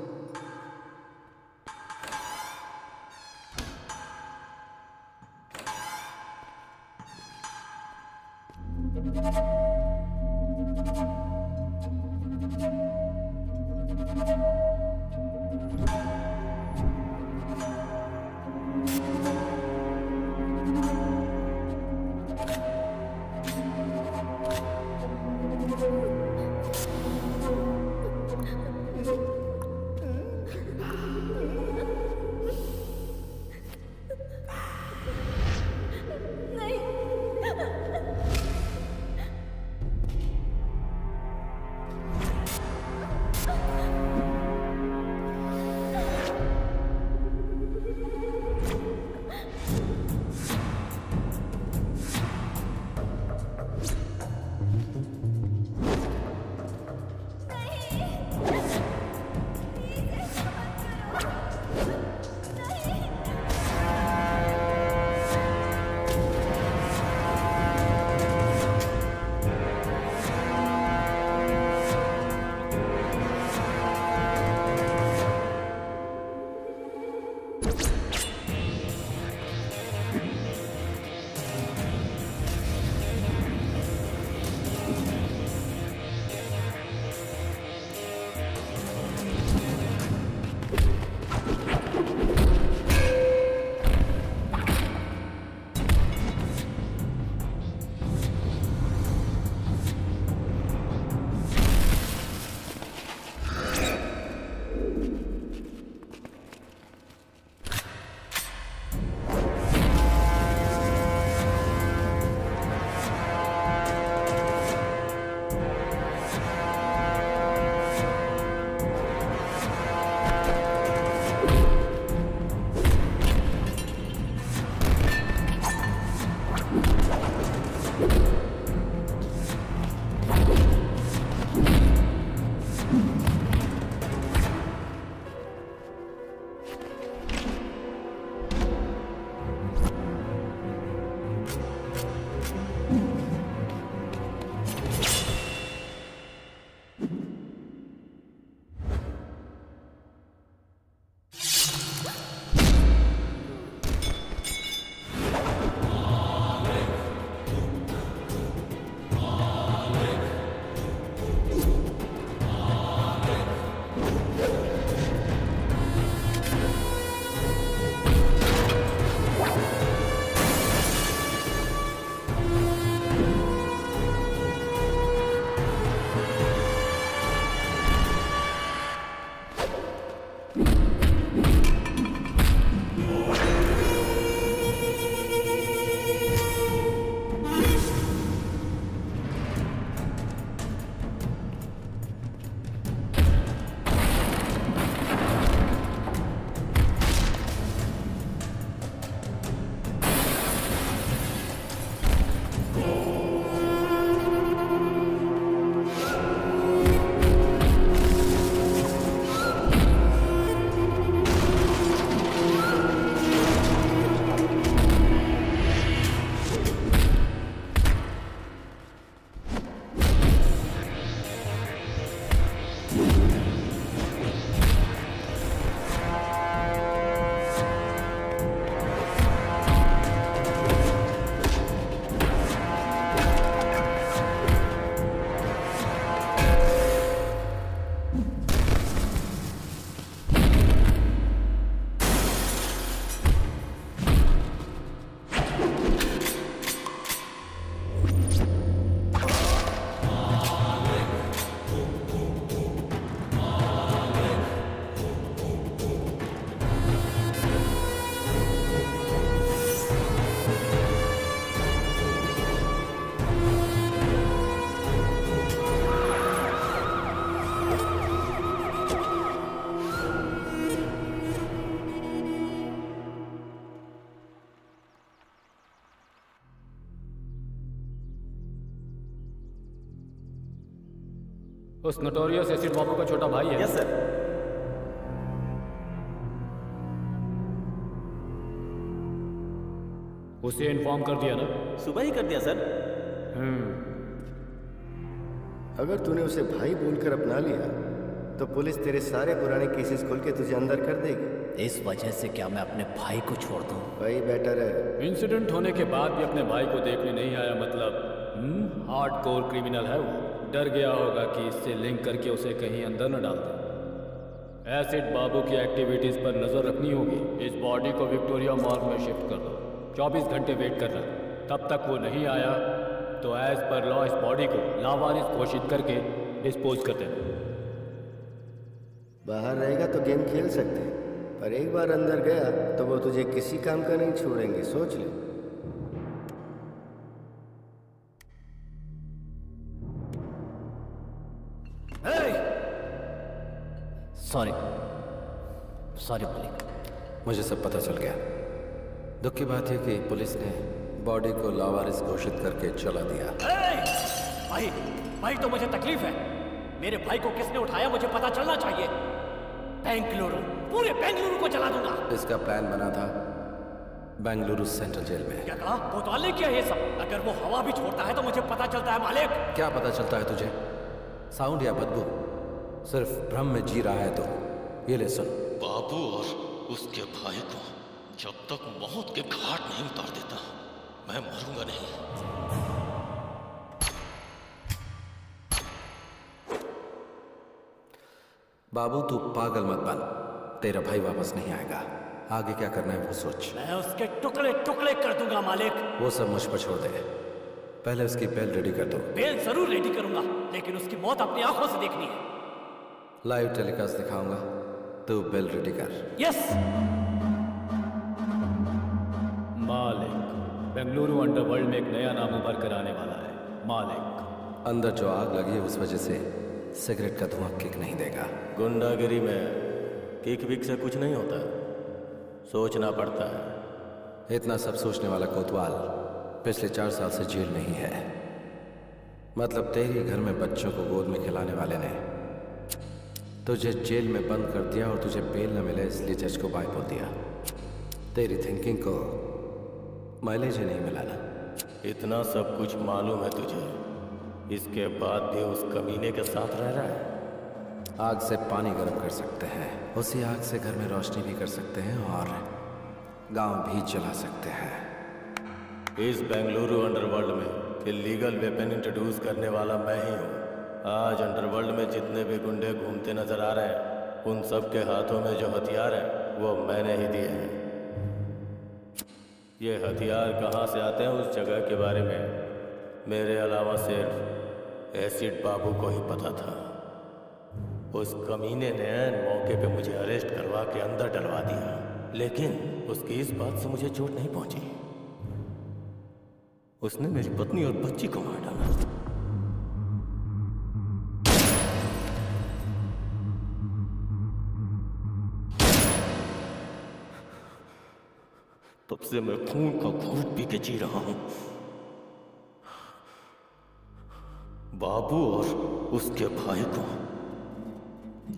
उस नोटोरियस एसिड बाबू का छोटा भाई है। Yes sir. उसे इन्फॉर्म कर दिया ना? सुबह ही कर दिया सर। अगर तूने उसे भाई बोलकर अपना लिया तो पुलिस तेरे सारे पुराने केसेस खोल के तुझे अंदर कर देगी। इस वजह से क्या मैं अपने भाई को छोड़ दूं? वही बेटर है। इंसिडेंट होने के बाद भी अपने भाई को देखने नहीं आया, मतलब हार्डकोर क्रिमिनल है वो। डर गया होगा कि इससे लिंक करके उसे कहीं अंदर न डाल दे। एसिड बाबू की एक्टिविटीज पर नजर रखनी होगी। इस बॉडी को विक्टोरिया मॉर्ग में शिफ्ट कर दो। 24 घंटे वेट करना। तब तक वो नहीं आया तो एज पर लॉ इस बॉडी को लावारिस घोषित करके डिस्पोज कर देना। बाहर रहेगा तो गेम खेल सकते हैं, पर एक बार अंदर गया तो वो तुझे किसी काम का नहीं छोड़ेंगे, सोच ले। सॉरी मालिक। मुझे सब पता चल गया। दुख की बात है कि पुलिस ने बॉडी को लावारिस घोषित करके चला दिया। भाई तो मुझे तकलीफ है। मेरे भाई को किसने उठाया मुझे पता चलना चाहिए। बेंगलुरु, पूरे बेंगलुरु को जला दूंगा। इसका प्लान बना था बेंगलुरु सेंट्रल जेल में। क्या कहा? कोतवाल ने किया ये सब? अगर वो हवा भी छोड़ता है तो मुझे पता चलता है मालिक। क्या पता चलता है तुझे? साउंड या बदबू? सिर्फ भ्रम में जी रहा है तो ये ले सुन। बाबू और उसके भाई को जब तक मौत के घाट नहीं उतार देता मैं मरूंगा नहीं। बाबू तू पागल मत बन। तेरा भाई वापस नहीं आएगा। आगे क्या करना है वो सोच। मैं उसके टुकड़े टुकड़े कर दूंगा मालिक। वो सब मुझ पर छोड़ दे। पहले उसकी बेल रेडी कर दो। बेल जरूर रेडी करूंगा, लेकिन उसकी मौत अपनी आंखों से देखनी है। लाइव टेलीकास्ट दिखाऊंगा, तू बेल रेडी कर। यस मालिक, बेंगलुरु अंडरवर्ल्ड में एक नया नाम उभर कर आने वाला है। मालिक, अंदर जो आग लगी है उस वजह से सिगरेट का धुआं किक नहीं देगा। गुंडागिरी में किक विक से कुछ नहीं होता, सोचना पड़ता है। इतना सब सोचने वाला कोतवाल पिछले 4 साल से जेल में ही है। मतलब तेरे घर में बच्चों को गोद में खिलाने वाले ने तुझे जेल में बंद कर दिया और तुझे बेल न मिले इसलिए जज को बाय बोल दिया। तेरी थिंकिंग को माइलेज ही नहीं मिला ना। इतना सब कुछ मालूम है तुझे, इसके बाद भी उस कमीने के साथ रह रहा है। आग से पानी गर्म कर सकते हैं, उसी आग से घर में रोशनी भी कर सकते हैं और गांव भी जला सकते हैं। इस बेंगलुरु अंडरवर्ल्ड में इलीगल वेपन इंट्रोड्यूस करने वाला मैं ही हूँ। आज अंडरवर्ल्ड में जितने भी गुंडे घूमते नजर आ रहे हैं उन सब के हाथों में जो हथियार है वो मैंने ही दिए हैं। ये हथियार कहाँ से आते हैं उस जगह के बारे में मेरे अलावा सिर्फ एसिड बाबू को ही पता था। उस कमीने ने मौके पे मुझे अरेस्ट करवा के अंदर डलवा दिया, लेकिन उसकी इस बात से मुझे चोट नहीं पहुंची। उसने मेरी पत्नी और बच्ची को मार डाला। तब से मैं खून का घूंट पी के जी रहा हूं। बाबू और उसके भाई को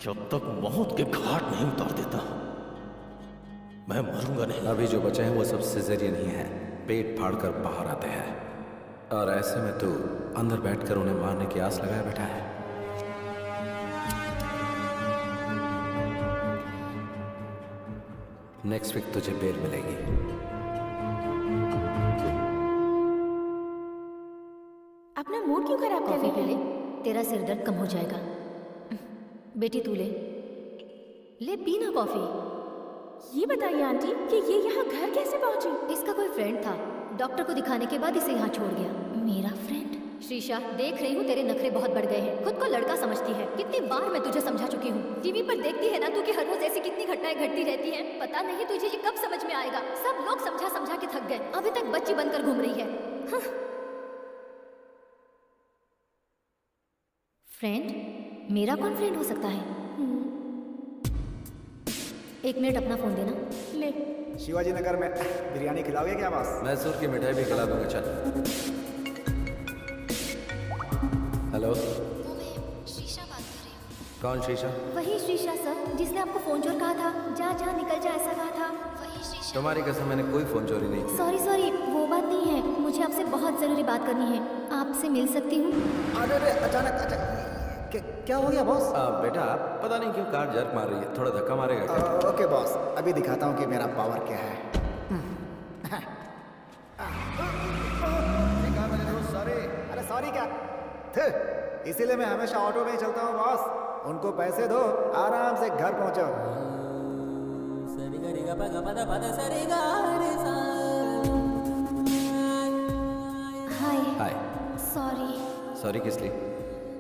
जब तक मौत के घाट नहीं उतार देता मैं मरूंगा नहीं। अभी जो बचे हैं वो सब सिजेरियन ही हैं, पेट फाड़कर बाहर आते हैं और ऐसे में तू अंदर बैठकर उन्हें मारने की आस लगाए बैठा है। नेक्स्ट वीक तुझे बेल मिलेगी। अपना मूड क्यों खराब कर कॉफी रही पी ले, है? तेरा सिर दर्द कम हो जाएगा। बेटी तू ले ले, पी ना कॉफी। ये बताइए आंटी कि ये यहाँ घर कैसे पहुंची? इसका कोई फ्रेंड था, डॉक्टर को दिखाने के बाद इसे यहाँ छोड़ गया। मेरा फ्रेंड? शीशा, देख रही हूँ तेरे नखरे बहुत बढ़ गए हैं। खुद को लड़का समझती है। कितनी बार मैं तुझे समझा चुकी हूँ। टीवी पर देखती है ना तू कि हर रोज ऐसी कितनी घटनाएं घटती रहती हैं। पता नहीं तुझे ये कब समझ में आएगा। सब लोग समझा समझा के थक गए, अभी तक बच्ची बनकर घूम रही है। फ्रेंड? मेरा कौन फ्रेंड हो सकता है? 1 मिनट अपना फोन देना। ले। शिवाजी नगर में बिरयानी खिलाओगे क्या बॉस? मैसूर की मिठाई भी खिला दूंगा। चल। हेलो, शीशा बात कौन शीशा? वही शीशा सर, जिसने आपको फोन चोर कहा था, जा जा निकल जा ऐसा कहा था। वही शीशा। तुम्हारी कसम, मैंने कोई फोन चोरी नहीं की। सॉरी सॉरी, वो बात नहीं है, मुझे आपसे बहुत जरूरी बात करनी है। आपसे मिल सकती हूँ? अरे अचानक क्या हो गया बॉस? बेटा पता नहीं क्यों कार जर्क मार रही है, थोड़ा धक्का मारेगा क्या? ओके बॉस, अभी दिखाता हूँ कि मेरा पावर क्या है। सॉरी। अरे सॉरी क्या? इसीलिए मैं हमेशा ऑटो में ही चलता हूँ बॉस। उनको पैसे दो, आराम से घर पहुँचो। हाय। हाय। सॉरी। सॉरी किस लिए?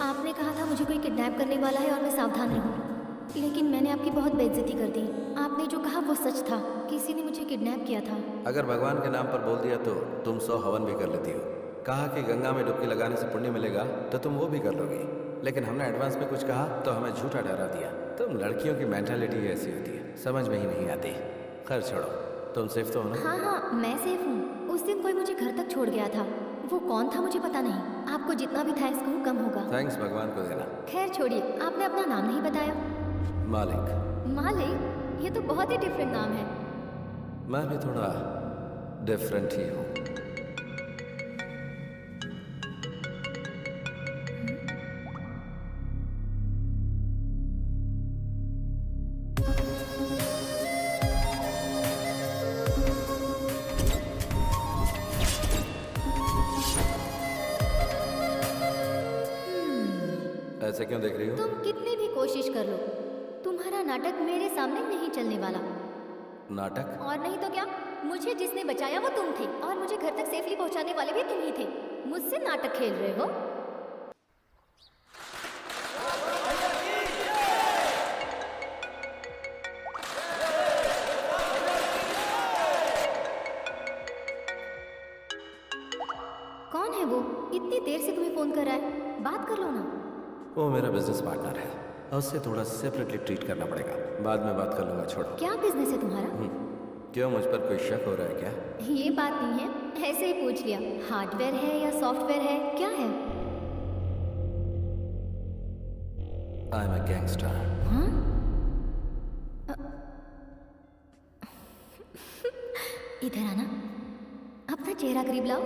आपने कहा था मुझे कोई किडनैप करने वाला है और मैं सावधान रहूं, लेकिन मैंने आपकी बहुत बेइज्जती कर दी। आपने जो कहा वो सच था, किसी ने मुझे किडनैप किया था। अगर भगवान के नाम पर बोल दिया तो तुम 100 हवन भी कर लेती हो। कहा कि गंगा में डुबकी लगाने से पुण्य मिलेगा तो तुम वो भी कर लोगी, लेकिन हमने एडवांस में कुछ कहा तो हमें झूठा डरा दिया। तुम लड़कियों की मेंटालिटी ऐसी होती है, समझ में ही नहीं आती। खैर छोड़ो, तुम सेफ तो हो ना? हाँ हाँ, मैं सेफ हूँ। उस दिन कोई मुझे घर तक छोड़ गया था, वो कौन था मुझे पता नहीं। आपको जितना भी थैंक्स कहूँ कम होगा। थैंक्स भगवान को देना। खैर छोड़िए, आपने अपना नाम नहीं बताया। मालिक। मालिक? ये तो बहुत ही डिफरेंट नाम है। मैं भी थोड़ा डिफरेंट ही हूँ। ऐसे क्यों देख रही हो? तुम कितनी भी कोशिश कर लो, तुम्हारा नाटक मेरे सामने नहीं चलने वाला। नाटक? और नहीं तो क्या, मुझे जिसने बचाया वो तुम थे और मुझे घर तक सेफली पहुंचाने वाले भी तुम ही थे। मुझसे नाटक खेल रहे हो? कौन है वो? इतनी देर से तुम्हें फोन कर रहा है, बात कर लो ना। वो मेरा बिजनेस पार्टनर है और उससे थोड़ा सेपरेटली ट्रीट करना पड़ेगा। बाद में बात कर लूंगा, छोड़ो। क्या बिजनेस है तुम्हारा? क्यों, मुझ पर कोई शक हो रहा है क्या? ये बात नहीं है, ऐसे ही पूछ लिया। हार्डवेयर है या सॉफ्टवेयर है, क्या है? I am a gangster. हाँ? इधर आना, अपना चेहरा करीब लाओ।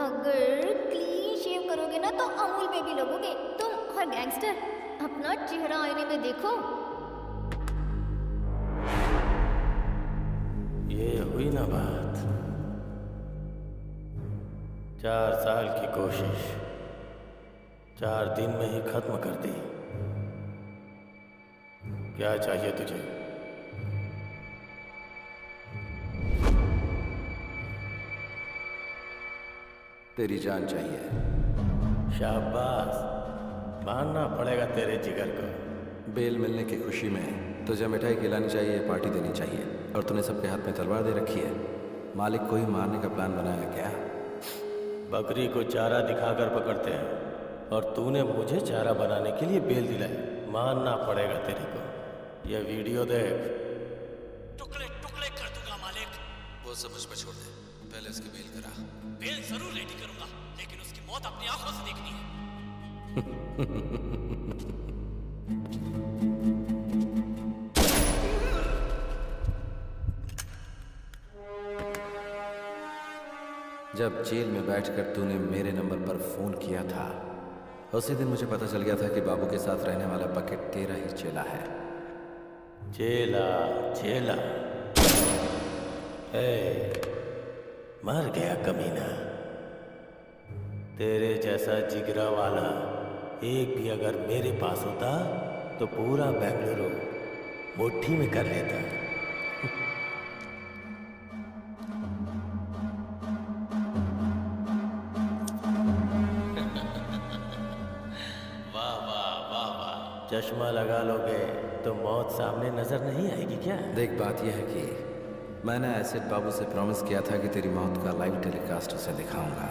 अगर क्लीन शेव करोगे ना तो अमूल बेबी लगोगे तुम। और गैंगस्टर, अपना चेहरा आईने में देखो। ये हुई ना बात। 4 साल की कोशिश 4 दिन में ही खत्म कर दी। क्या चाहिए तुझे? तेरी जान चाहिए। शाबाश, मानना पड़ेगा तेरे जिगर को। बेल मिलने की खुशी में तुझे मिठाई खिलानी चाहिए, पार्टी देनी चाहिए, और तूने सबके हाथ में तलवार दे रखी है। मालिक को ही मारने का प्लान बनाया क्या? बकरी को चारा दिखाकर पकड़ते हैं और तूने मुझे चारा बनाने के लिए बेल दिलाई। मानना पड़ेगा तेरे को। यह वीडियो देख। टुकड़े टुकड़े कर दूंगा मालिक। वो सब मुझ पर छोड़ दे, पहले उसकी बेल करा। बेल जरूर रेडी करूंगा, लेकिन उसकी मौत अपनी आंखों से देखनी है। जब जेल में बैठकर तूने मेरे नंबर पर फोन किया था, उसी दिन मुझे पता चल गया था कि बाबू के साथ रहने वाला बकेट तेरा ही चेला है। चेला चेला, मर गया कमीना। तेरे जैसा जिगरा वाला एक भी अगर मेरे पास होता तो पूरा बेंगलुरु मुट्ठी में कर लेता। वाह वाह वाह वाह। चश्मा लगा लोगे तो मौत सामने नजर नहीं आएगी क्या? देख, बात यह है कि मैंने एसिड बाबू से प्रॉमिस किया था कि तेरी मौत का लाइव टेलीकास्ट उसे दिखाऊंगा।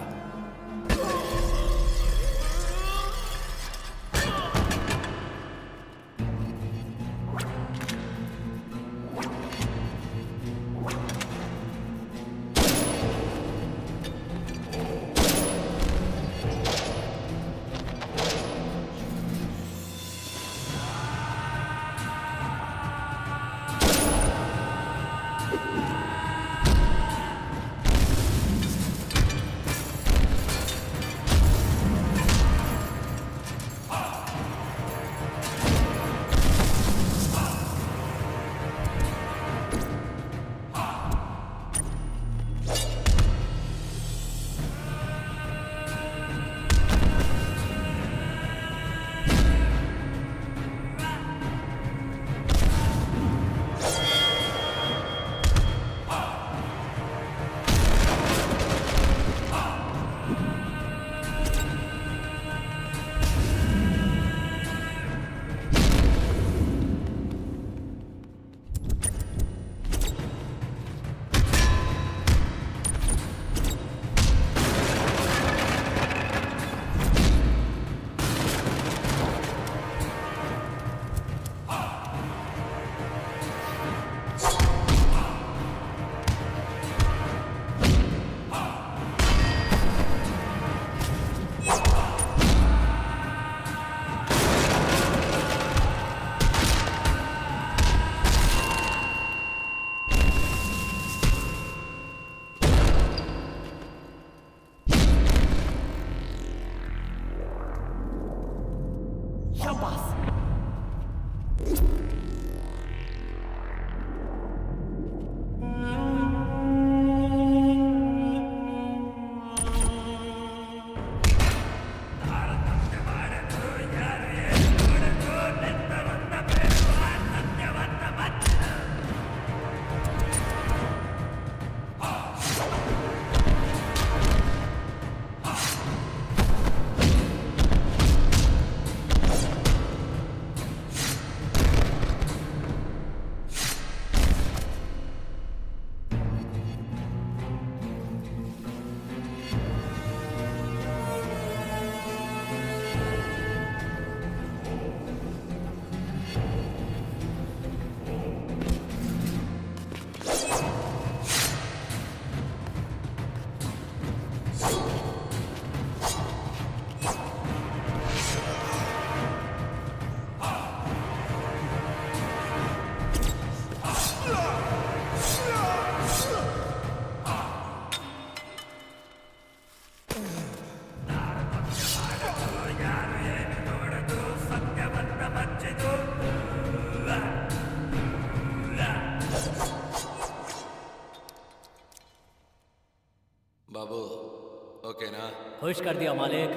ओके ना? खुश कर दिया मालिक।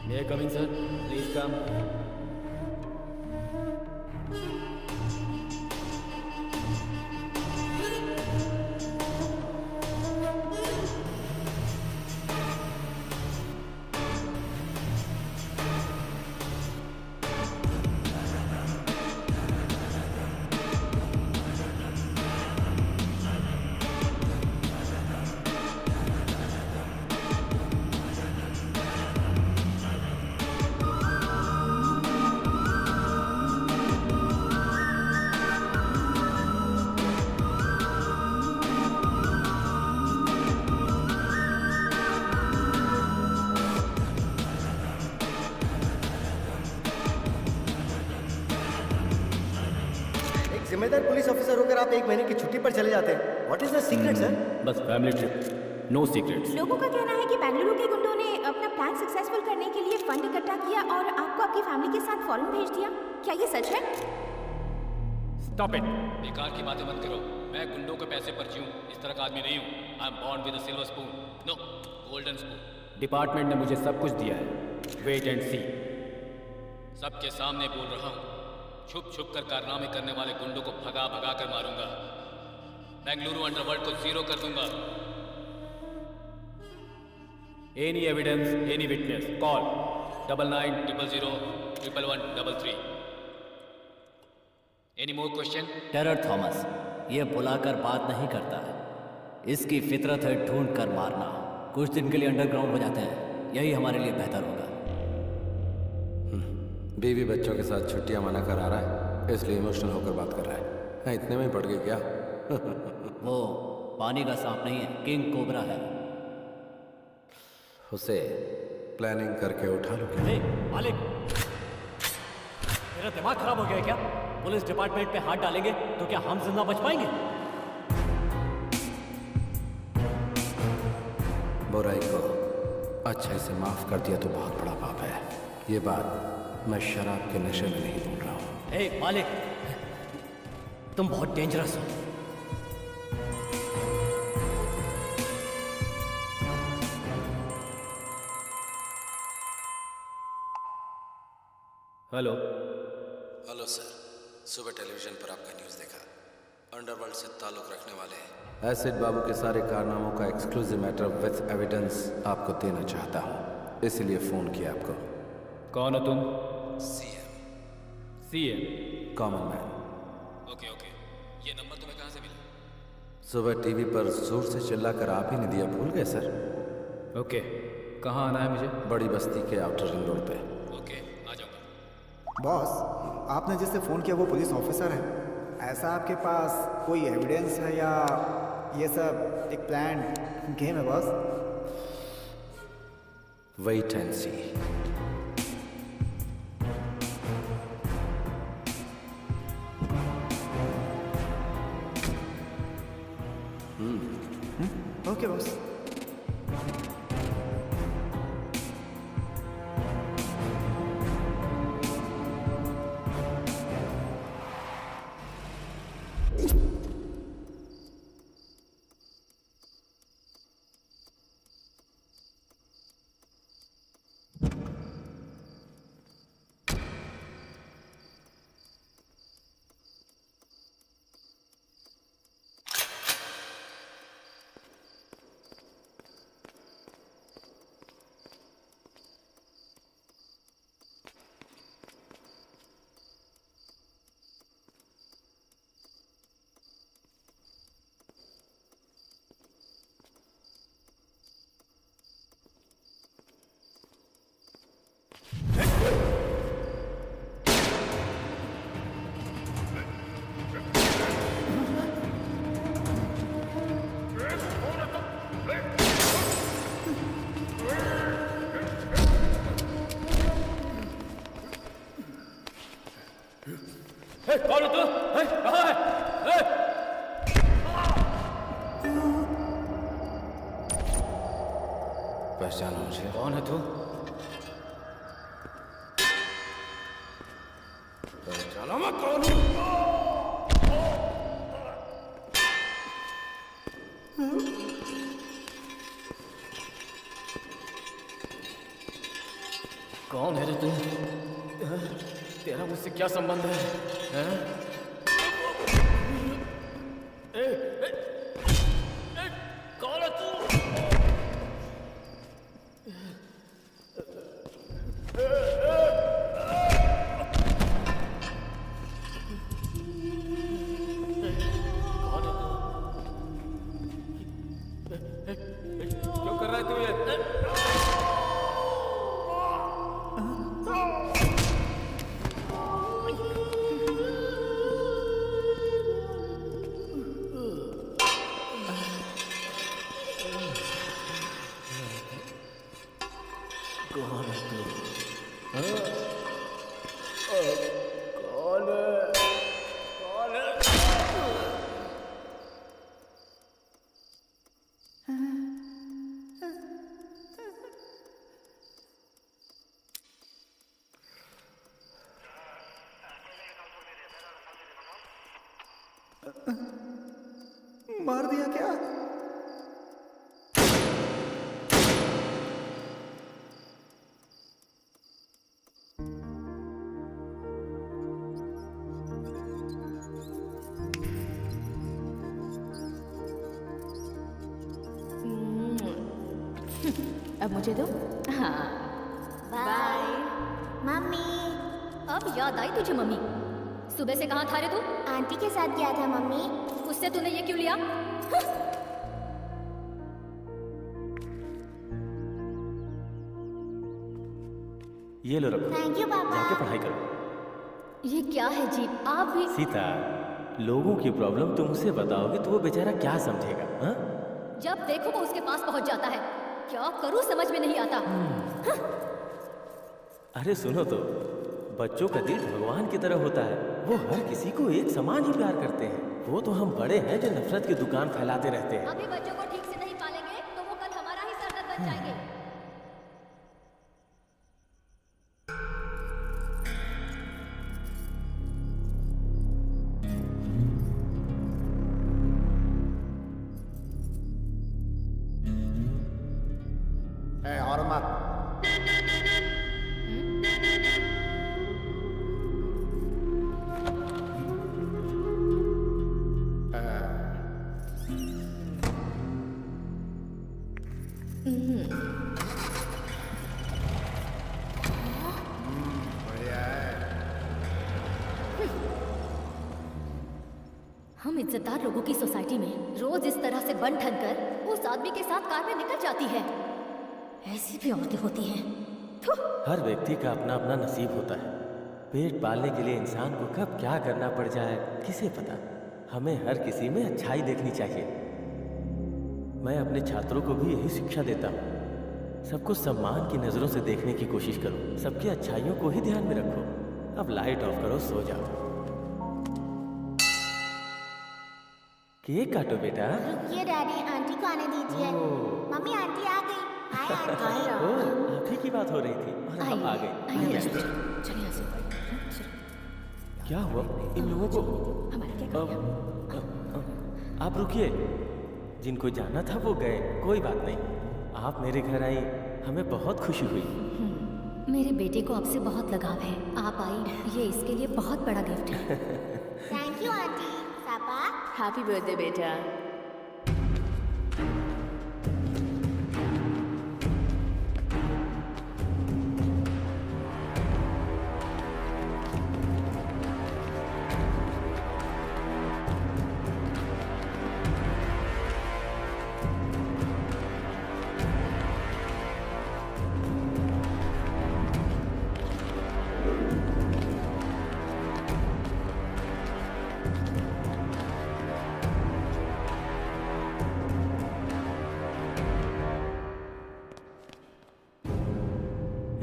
मे आई कम इन सर? Please come. जिम्मेदार पुलिस ऑफिसर होकर आप 1 महीने की छुट्टी पर चले जाते हैं। What is the secret sir? बस फैमिली ट्रिप, नो सीक्रेट्स। लोगों का कहना है कि बेंगलुरु के गुंडों ने अपना प्लान सक्सेसफुल करने के लिए फंड इकट्ठा किया और आपको आपकी फैमिली के साथ फॉरेन भेज दिया। क्या ये सच है? Stop it. बेकार की बातें मत करो। मैं गुंडों के पैसे पर जीऊं इस तरह का आदमी नहीं हूं। I am born with a silver spoon, no golden spoon. Department ने मुझे सब कुछ दिया है। Wait and see. सबके सामने बोल रहा हूं, छुप छुप कर कारनामे करने वाले गुंडों को भगा भगा कर मारूंगा। बेंगलुरु अंडरवर्ल्ड को जीरो कर दूंगा। Any evidence, any witness, call 9900011133। Any more question? Terror Thomas ये बुलाकर बात नहीं करता है, इसकी फितरत है ढूंढ कर मारना। कुछ दिन के लिए अंडरग्राउंड हो जाते हैं, यही हमारे लिए बेहतर होगा। बीवी बच्चों के साथ छुट्टियां मना कर आ रहा है, इसलिए इमोशनल होकर बात कर रहा है। इतने में ही पड़ गई क्या? वो पानी का सांप नहीं है, किंग कोबरा है। उसे प्लानिंग करके उठा लो। मालिक, मेरा दिमाग खराब हो गया क्या? पुलिस डिपार्टमेंट पे हाथ डालेंगे तो क्या हम जिंदा बच पाएंगे? बुराई को अच्छाई से माफ कर दिया तो बहुत बड़ा पाप है। ये बात मैं शराब के नशे में नहीं बोल रहा हूं। मालिक, तुम बहुत डेंजरस हो। हेलो। हेलो सर, सुबह टेलीविजन पर आपका न्यूज़ देखा। अंडरवर्ल्ड से ताल्लुक रखने वाले एसिड बाबू के सारे कारनामों का एक्सक्लूसिव मैटर विथ एविडेंस आपको देना चाहता हूँ, इसीलिए फ़ोन किया आपको। कौन हो तुम? CM, common man. Okay okay, ये नंबर तुम्हें कहाँ से मिला? सुबह टीवी पर जोर से चिल्लाकर आप ही ने दिया, भूल गए सर? ओके, कहाँ आना है मुझे? बड़ी बस्ती के आउटर रिंग रोड पे। ओके, आ जाऊंगा। बॉस, आपने जिससे फ़ोन किया वो पुलिस ऑफिसर है। ऐसा आपके पास कोई एविडेंस है या ये सब एक प्लान गेम है boss? Wait and see. Okay boss. कौन है तू? कहाँ है? पहचानो मुझे? कौन है तू? पहचानो मैं कौन हूँ? कौन है रे तू? तेरा मुझसे क्या संबंध है? हैं? कौन है तू? क्यों कर रहा है तू ये? कौन है तू? कौन है? कौन है? मार दिया क्या? अब मुझे दो। हाँ बाय मम्मी। अब याद आई तुझे मम्मी? सुबह से कहाँ था रे तू? आंटी के साथ गया था मम्मी। उससे तूने ये क्यों लिया? ये लो रखो, थैंक यू पापा। जाके पढ़ाई करो। ये क्या है जी? आप भी सीता, लोगों की प्रॉब्लम तुम उसे बताओगे तो वो बेचारा क्या समझेगा? हाँ? जब देखो वो उसके पास पहुंच जाता है। क्या करूं समझ में नहीं आता। अरे सुनो तो, बच्चों का दिल भगवान की तरह होता है। वो हर किसी को एक समान ही प्यार करते हैं। वो तो हम बड़े हैं जो नफरत की दुकान फैलाते रहते हैं। अभी बच्चों को ठीक से नहीं पालेंगे तो वो कल हमारा ही सरदर्द बन जाएंगे। और मत। हम इज्जतदार लोगों की सोसाइटी में रोज इस तरह से बन ठन कर उस आदमी के साथ कार में निकल जाती है। ऐसी भी औरतें होती हैं। हर व्यक्ति का अपना अपना नसीब होता है। पेट पालने के लिए इंसान को कब क्या करना पड़ जाए किसे पता। हमें हर किसी में अच्छाई देखनी चाहिए। मैं अपने छात्रों को भी यही शिक्षा देता हूँ। सबको सम्मान की नजरों से देखने की कोशिश करो। सबकी अच्छाइयों को ही ध्यान में रखो। अब लाइट ऑफ करो, सो जाओ। केक काटो बेटा। रुकिए डैडी, आंटी को आने दीजिए। मम्मी आंटी आ गई। Hi aunty. ओह, आप ही की बात हो रही थी और आप आ गए। चलिए यहाँ से। क्या हुआ इन लोगों को? हमारा क्या? आप रुकिए। जिनको जाना था वो गए, कोई बात नहीं। आप मेरे घर आई, हमें बहुत खुशी हुई। मेरे बेटे को आपसे बहुत लगाव है। आप आई, ये इसके लिए बहुत बड़ा गिफ्ट है। Thank you aunty. पापा हैप्पी बर्थडे बेटा।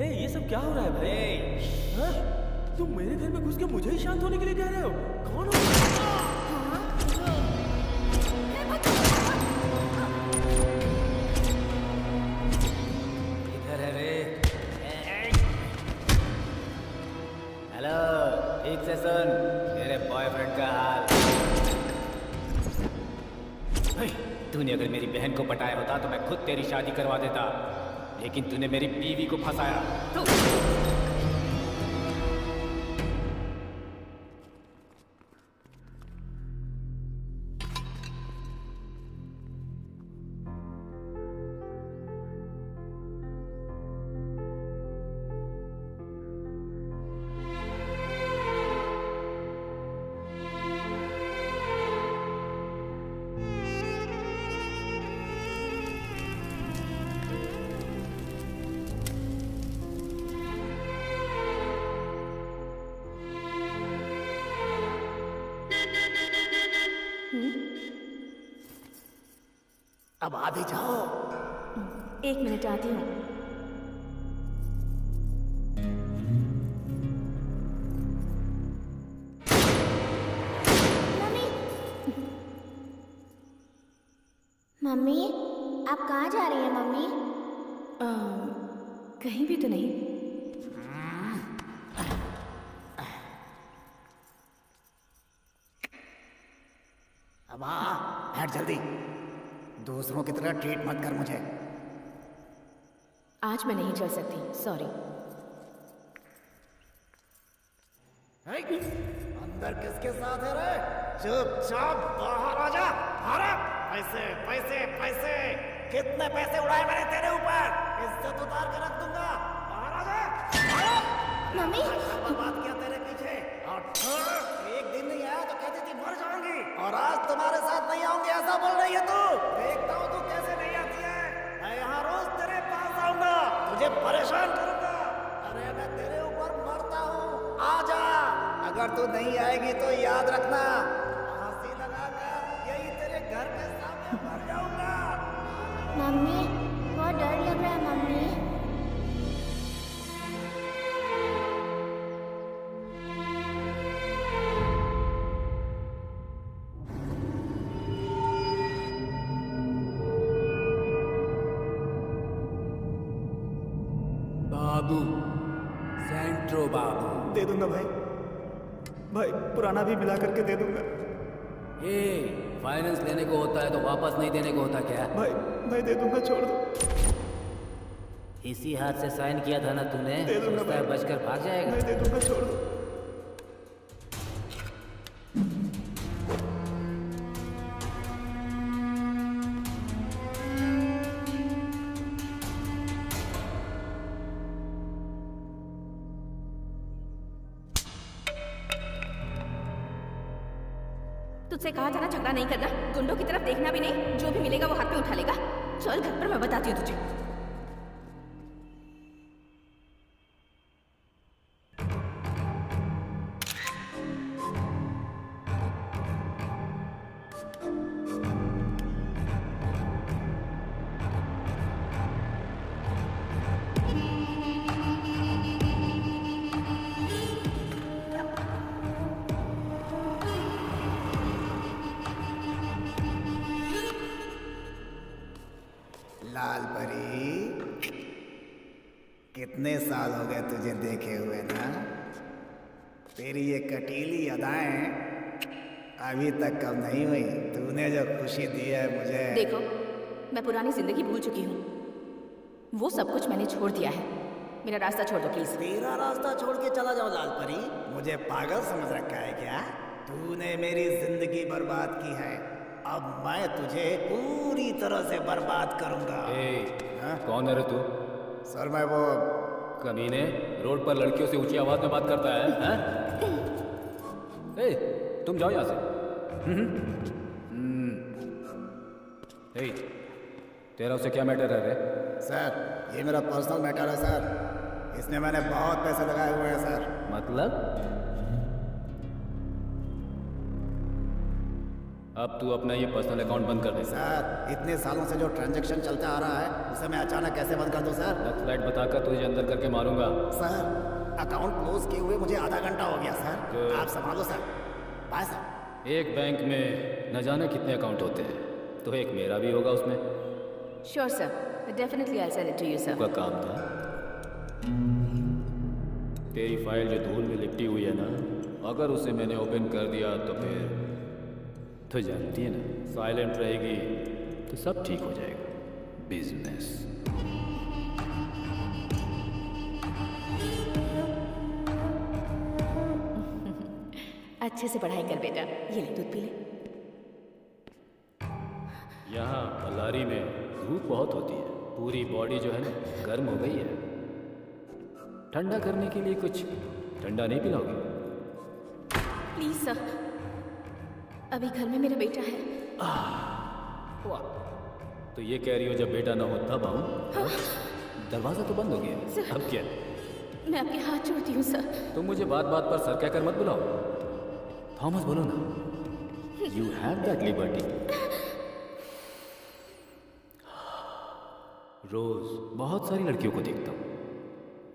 ये सब क्या हो रहा है भाई? हाँ? तुम मेरे घर में घुस के मुझे ही शांत होने के लिए कह रहे हो? कौन हो? इधर है रे। हेलो, ठीक से सुन मेरे बॉयफ्रेंड का हाल। तूने अगर मेरी बहन को पटाया होता तो मैं खुद तेरी शादी करवा देता। लेकिन तूने मेरी बीवी को फंसाया। अब आ भी जाओ। 1 मिनट आती हूँ। मम्मी, आप कहाँ जा रही हैं मम्मी? कहीं भी तो नहीं। अब आ, बैठ जल्दी। दूसरों की तरह ट्रीट मत कर मुझे। आज मैं नहीं चल सकती, सॉरी। अंदर किसके साथ है रे? चुपचाप बाहर आ जा। भारत, पैसे पैसे पैसे, कितने पैसे उड़ाए मैंने तेरे ऊपर? इज्जत उतार के रख दूंगा। बाहर आ जा। मम्मी, बर्बाद किया तेरे पीछे। और एक दिन नहीं आया तो कहती थी मर जाऊंगी, और आज तुम्हारे साथ नहीं आऊंगी ऐसा बोल रही है तू। देखता हूँ तू कैसे नहीं आती है। मैं यहाँ रोज तेरे पास आऊंगा, तुझे परेशान करूंगा। अरे मैं तेरे ऊपर मरता हूँ, आ जा। अगर तू नहीं आएगी तो याद रखना, फांसी लगाकर यही तेरे घर के सामने मर जाऊंगा। मम्मी, बहुत डर लग रहा है मम्मी। बाबू, सेंट्रो बाबू। दे दूंगा भाई, भाई पुराना भी मिला करके दे दूंगा। ये फाइनेंस लेने को होता है तो वापस नहीं देने को होता क्या? भाई भाई दे दूंगा, छोड़ दो। इसी हाथ से साइन किया था ना तूने? दे दूंगा सोचता है भाई। बचकर भाग जाएगा? भाई दे दूंगा, छोड़ दो। तुझसे कहा था ना झगड़ा नहीं करना, गुंडों की तरफ देखना भी नहीं, जो भी मिलेगा वो हाथ में उठा लेगा। चल घर पर, मैं बताती हूँ तुझे। लाल परी, कितने साल हो गए तुझे देखे हुए ना? तेरी ये कटीली अदाएं अभी तक कम नहीं हुई। तूने जो खुशी दी है मुझे। देखो, मैं पुरानी जिंदगी भूल चुकी हूँ, वो सब कुछ मैंने छोड़ दिया है। मेरा रास्ता छोड़ दो प्लीज। तेरा रास्ता छोड़ के चला जाओ लाल परी? मुझे पागल समझ रखा है क्या? तूने मेरी जिंदगी बर्बाद की है, अब मैं तुझे पूरी तरह से बर्बाद करूंगा। कौन है रे तू? सर मैं वो कमीने, रोड पर लड़कियों से ऊंची आवाज में बात करता है, हैं? ए, तुम जाओ यहाँ से। ए, तेरा उससे क्या मैटर है रे? सर ये मेरा पर्सनल मैटर है सर, इसमें मैंने बहुत पैसे लगाए हुए हैं सर। मतलब? अब तू अपना ये पर्सनल अकाउंट बंद कर दे। सर इतने सालों से जो ट्रांजैक्शन चलता आ रहा है उसे मैं अचानक कैसे बंद कर दूं सर? नक्सलाइट बताकर तुझे अंदर करके मारूंगा। सर अकाउंट क्लोज किए हुए मुझे आधा घंटा हो गया सर, आप संभालो सर। Bye sir. एक बैंक में न जाने कितने अकाउंट होते हैं, तो एक मेरा भी होगा उसमें। Sure sir, definitely I send it to you sir. का काम था। तेरी फाइल जो धूल में लिपटी हुई है ना, अगर उसे मैंने ओपन कर दिया तो फिर तो जानती है ना, साइलेंट रहेगी तो सब ठीक हो जाएगा। बिजनेस। अच्छे से पढ़ाई कर बेटा, ये ले दूध पी ले। यहाँ बल्लारी में धूप बहुत होती है, पूरी बॉडी जो है ना गर्म हो गई है। ठंडा करने के लिए कुछ ठंडा नहीं पिलाओगे? प्लीज सर, अभी घर में मेरा बेटा है। वाह, तो ये कह रही हो जब बेटा ना हो तब आऊं? हाँ? दरवाजा तो बंद हो गया, अब क्या? मैं आपके हाथ जोड़ती हूँ सर। तुम मुझे बात बात पर सर कहकर मत बुलाओ। थॉमस बोलो ना। You have that liberty. रोज बहुत सारी लड़कियों को देखता हूँ,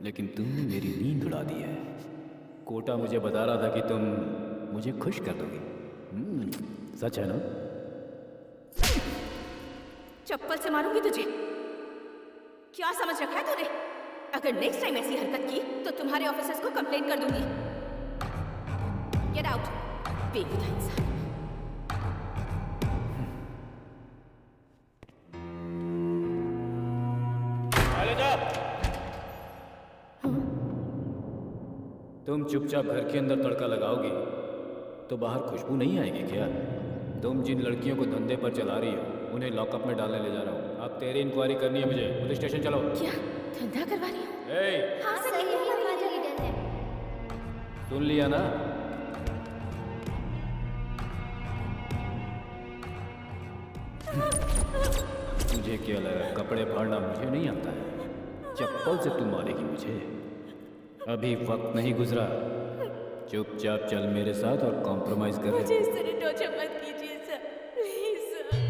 लेकिन तुमने मेरी नींद उड़ा दी है। कोटा मुझे बता रहा था कि तुम मुझे खुश कर दोगे। सच है ना? चप्पल से मारूंगी तुझे। क्या समझ रखा है तूने? अगर नेक्स्ट टाइम ऐसी हरकत की तो तुम्हारे ऑफिसर्स को कंप्लेंट कर दूंगी। गेट आउट, बेवकूफ इंसान। तुम चुपचाप घर के अंदर तड़का लगाओगी तो बाहर खुशबू नहीं आएगी क्या? तुम जिन लड़कियों को धंधे पर चला रही हो उन्हें लॉकअप में डालने ले जा रहा हूँ। अब तेरी इंक्वायरी करनी है मुझे। पुलिस स्टेशन चलो। क्या धंधा करवा रही हो? हाँ सर, यही हमारा लीडर है। सुन लिया ना? मुझे क्या लगा कपड़े फाड़ना मुझे नहीं आता है? चप्पल से तू मारेगी मुझे? अभी वक्त नहीं गुजरा। चुपचाप चल मेरे साथ और कॉम्प्रोमाइज कर। मुझे इस तरह टॉर्चर मत कीजिए सर, प्लीज सर।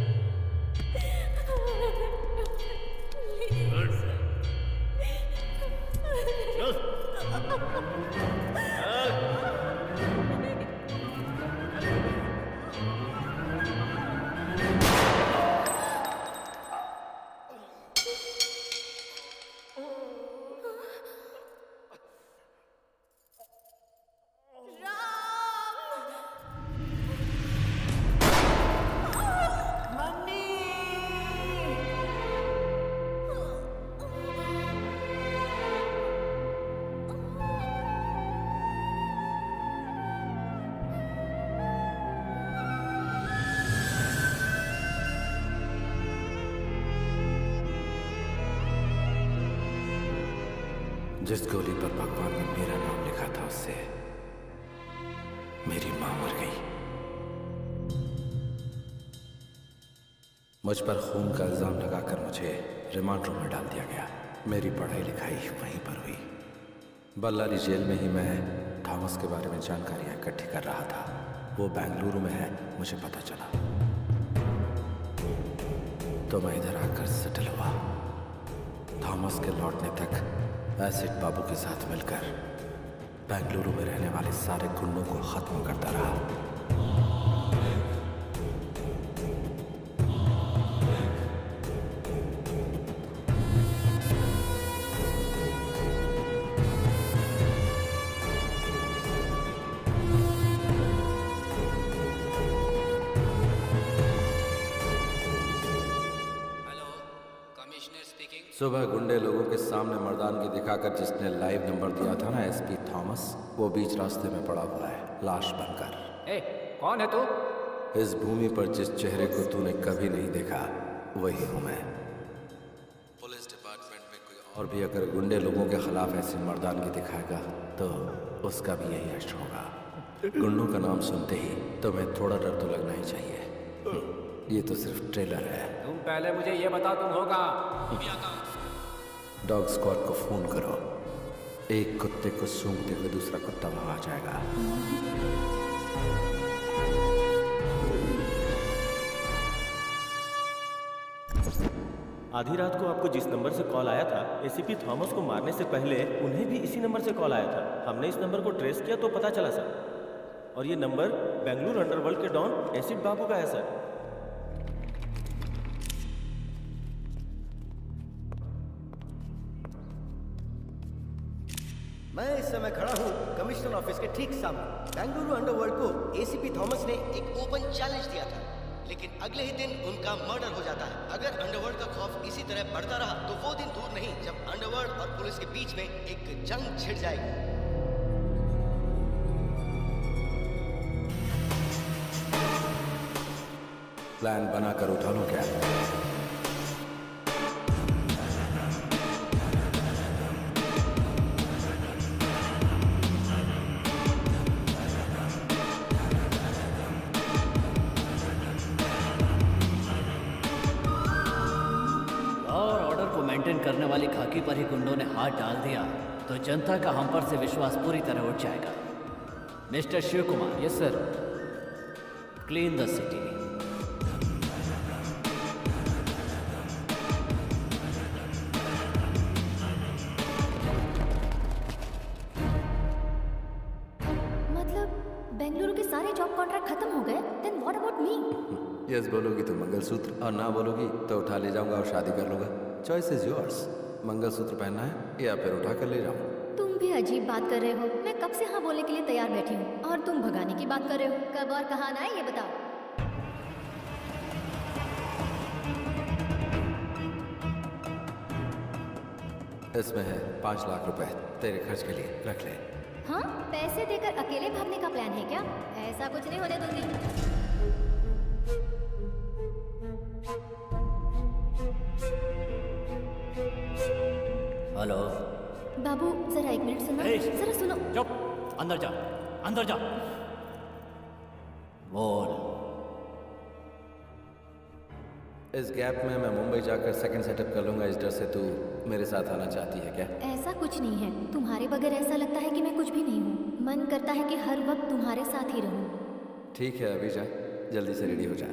जिस गोली पर भगवान ने मेरा नाम लिखा था उससे मेरी मां मर गई। मुझ पर खून का इल्जाम लगाकर मुझे रिमांड रूम में डाल दिया गया। मेरी पढ़ाई लिखाई वहीं पर हुई। बल्लारी जेल में ही मैं थॉमस के बारे में जानकारियां इकट्ठी कर रहा था। वो बेंगलुरु में है, मुझे पता चला तो मैं इधर आकर सेटल हुआ। थॉमस के लौटने तक एसिड बाबू के साथ मिलकर बेंगलुरु में रहने वाले सारे गुंडों को खत्म करता रहा। सुबह गुंडे लोगों के सामने मर्दानगी दिखाकर जिसने लाइव नंबर दिया था ना एसपी थॉमस, वो बीच रास्ते में पड़ा हुआ है लाश बनकर। ए, कौन है तू? इस भूमि पर जिस चेहरे को तूने कभी नहीं देखा वही हूं मैं। पुलिस डिपार्टमेंट में कोई और भी अगर गुंडे लोगों के खिलाफ ऐसी मर्दानगी दिखाएगा तो उसका भी यही हश्र होगा। गुंडों का नाम सुनते ही तुम्हें थोड़ा डर तो लगना ही चाहिए। ये तो सिर्फ ट्रेलर है। तुम पहले मुझे ये बता तुम होगा। डॉग स्क्वाड को फोन करो। एक कुत्ते को सूंघते हुए दूसरा कुत्ता वहां आ जाएगा। आधी रात को आपको जिस नंबर से कॉल आया था, एसीपी थॉमस को मारने से पहले उन्हें भी इसी नंबर से कॉल आया था। हमने इस नंबर को ट्रेस किया तो पता चला सर, और ये नंबर बेंगलुरु अंडरवर्ल्ड के डॉन एसिड बाबू का है सर। मैं इस समय खड़ा हूँ कमिश्नर ऑफिस के ठीक सामने। बेंगलुरु अंडरवर्ल्ड को एसीपी थॉमस ने एक ओपन चैलेंज दिया था। लेकिन अगले ही दिन उनका मर्डर हो जाता है। अगर अंडरवर्ल्ड का खौफ इसी तरह बढ़ता रहा तो वो दिन दूर नहीं जब अंडरवर्ल्ड और पुलिस के बीच में एक जंग छिड़ जाएगी। प्लान बनाकर उठा लो क्या? मेंटेन करने वाली खाकी पर ही गुंडों ने हाथ डाल दिया तो जनता का हम पर से विश्वास पूरी तरह उठ जाएगा। Mr Shiv Kumar. Yes sir. Clean the city. मतलब बेंगलुरु के सारे जॉब कॉन्ट्रैक्ट खत्म हो गए? Then what about me? Yes बोलोगी तो मंगलसूत्र, और ना बोलोगी तो उठा ले जाऊंगा और शादी कर लूंगा। Choice is yours. मंगलसूत्र पहनना है या फिर उठा कर ले जाऊं? तुम भी अजीब बात कर रहे हो। मैं कब से हाँ बोलने के लिए तैयार बैठी हूँ और तुम भगाने की बात कर रहे हो। कब और कहाँ आना है ये बताओ। इसमें है 5 लाख रुपए तेरे खर्च के लिए, रख ले। हाँ, पैसे देकर अकेले भागने का प्लान है क्या? ऐसा कुछ नहीं होने दूंगी। हेलो बाबू, जरा 1 मिनट सुनो। जरा सुनो। चुप, अंदर जा, अंदर जा। बोल। इस गैप में मैं मुंबई जाकर सेकंड सेटअप कर लूंगा। इस डर से तू मेरे साथ आना चाहती है क्या? ऐसा कुछ नहीं है। तुम्हारे बगैर ऐसा लगता है कि मैं कुछ भी नहीं हूँ। मन करता है कि हर वक्त तुम्हारे साथ ही रहूँ। ठीक है, अभी जा, जल्दी से रेडी हो जा।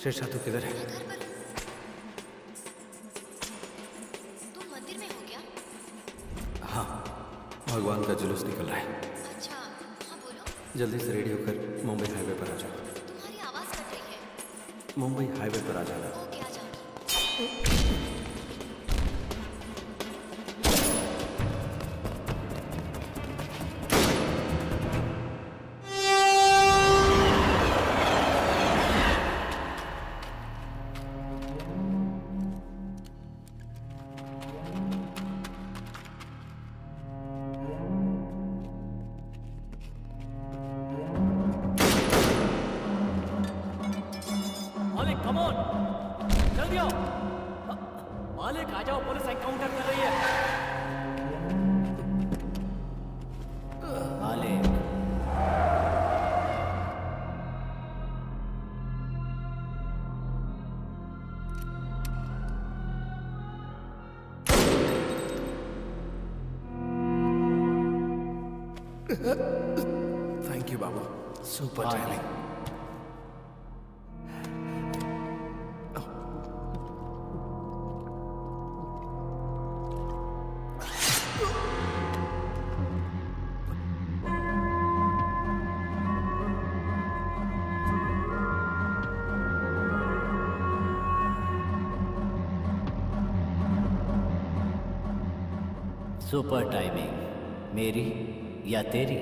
शेषा तू किधर है? तुम मंदिर में हो क्या? हाँ, भगवान का जुलूस निकल रहा है। अच्छा, हाँ बोलो। जल्दी से रेडी होकर मुंबई हाईवे पर आ जाओ। तुम्हारी आवाज कट रही है। मुंबई हाईवे पर आ जाना। ओके, आ जाओ। आ जाओ, पुलिस एनकाउंटर कर रही है। मालिक, thank you Babu, super timing. Super timing, मेरी या तेरी?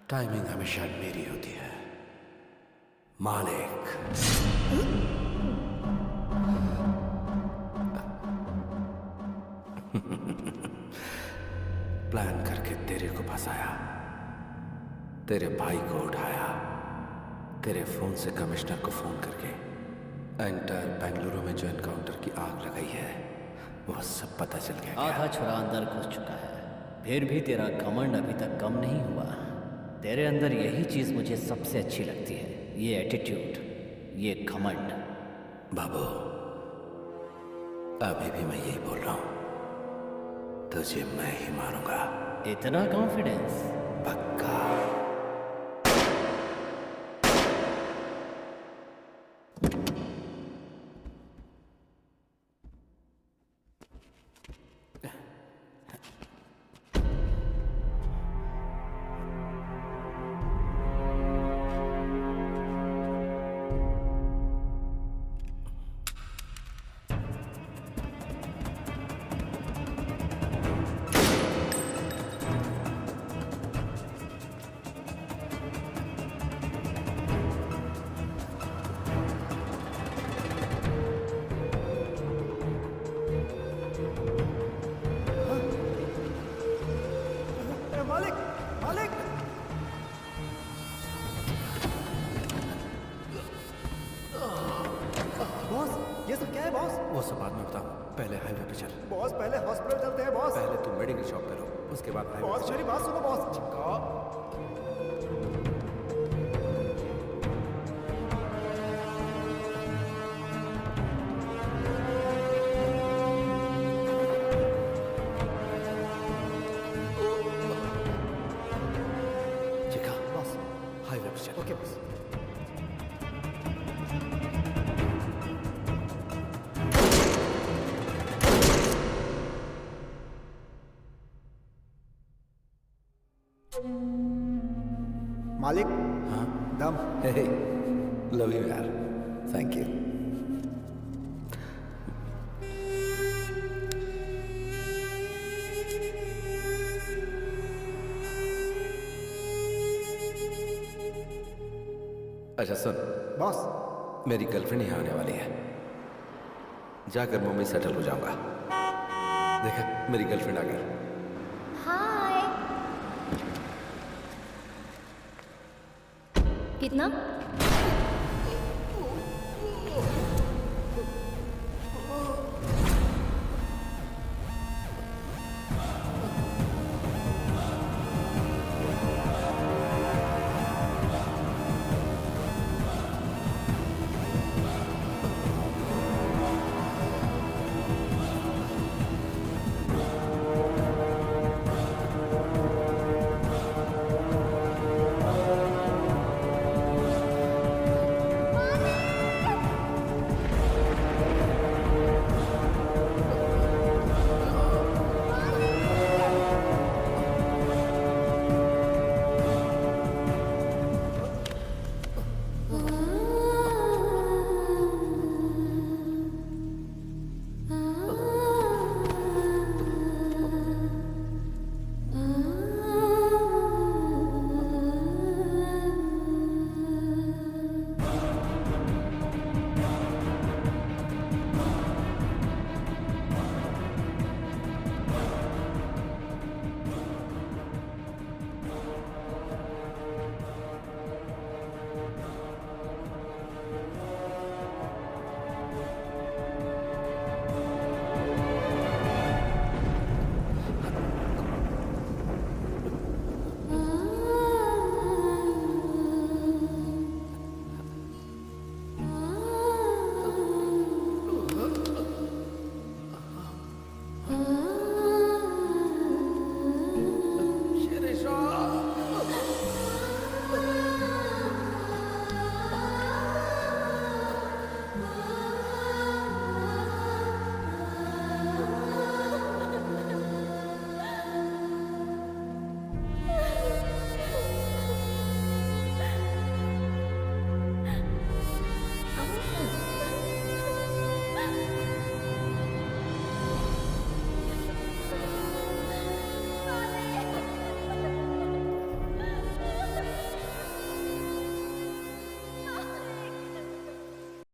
टाइमिंग हमेशा मेरी होती है मालिक। प्लान करके तेरे को फंसाया, तेरे भाई को उठाया, तेरे फोन से कमिश्नर को फोन करके एंटायर बेंगलुरु में जो एनकाउंटर की आग लगाई है वो सब पता चल गया। आधा छुरा अंदर घुस चुका है, फिर भी तेरा घमंड अभी तक कम नहीं हुआ। तेरे अंदर यही चीज मुझे सबसे अच्छी लगती है, ये एटीट्यूड, ये घमंड। बाबू, अभी भी मैं यही बोल रहा हूं, तुझे मैं ही मारूंगा। इतना कॉन्फिडेंस? पक्का। ये सब क्या है बॉस? वो सब बाद में बताऊं, पहले हाईवे पे चल। बॉस पहले हॉस्पिटल चलते हैं बॉस। पहले तुम मेडिकल शॉप पे रहो, उसके बाद हाईवे पे बॉस चल। मेरी बात सुनो बॉस। चिका, बॉस हाईवे पे चल। Okay boss. मालिक। हाँ दम। हे लव यू यार, थैंक यू। अच्छा सुन बॉस, मेरी गर्लफ्रेंड यहाँ आने वाली है, जाकर मुंबई सेटल हो जाऊंगा। देखा, मेरी गर्लफ्रेंड आ गई। हाय। कितना?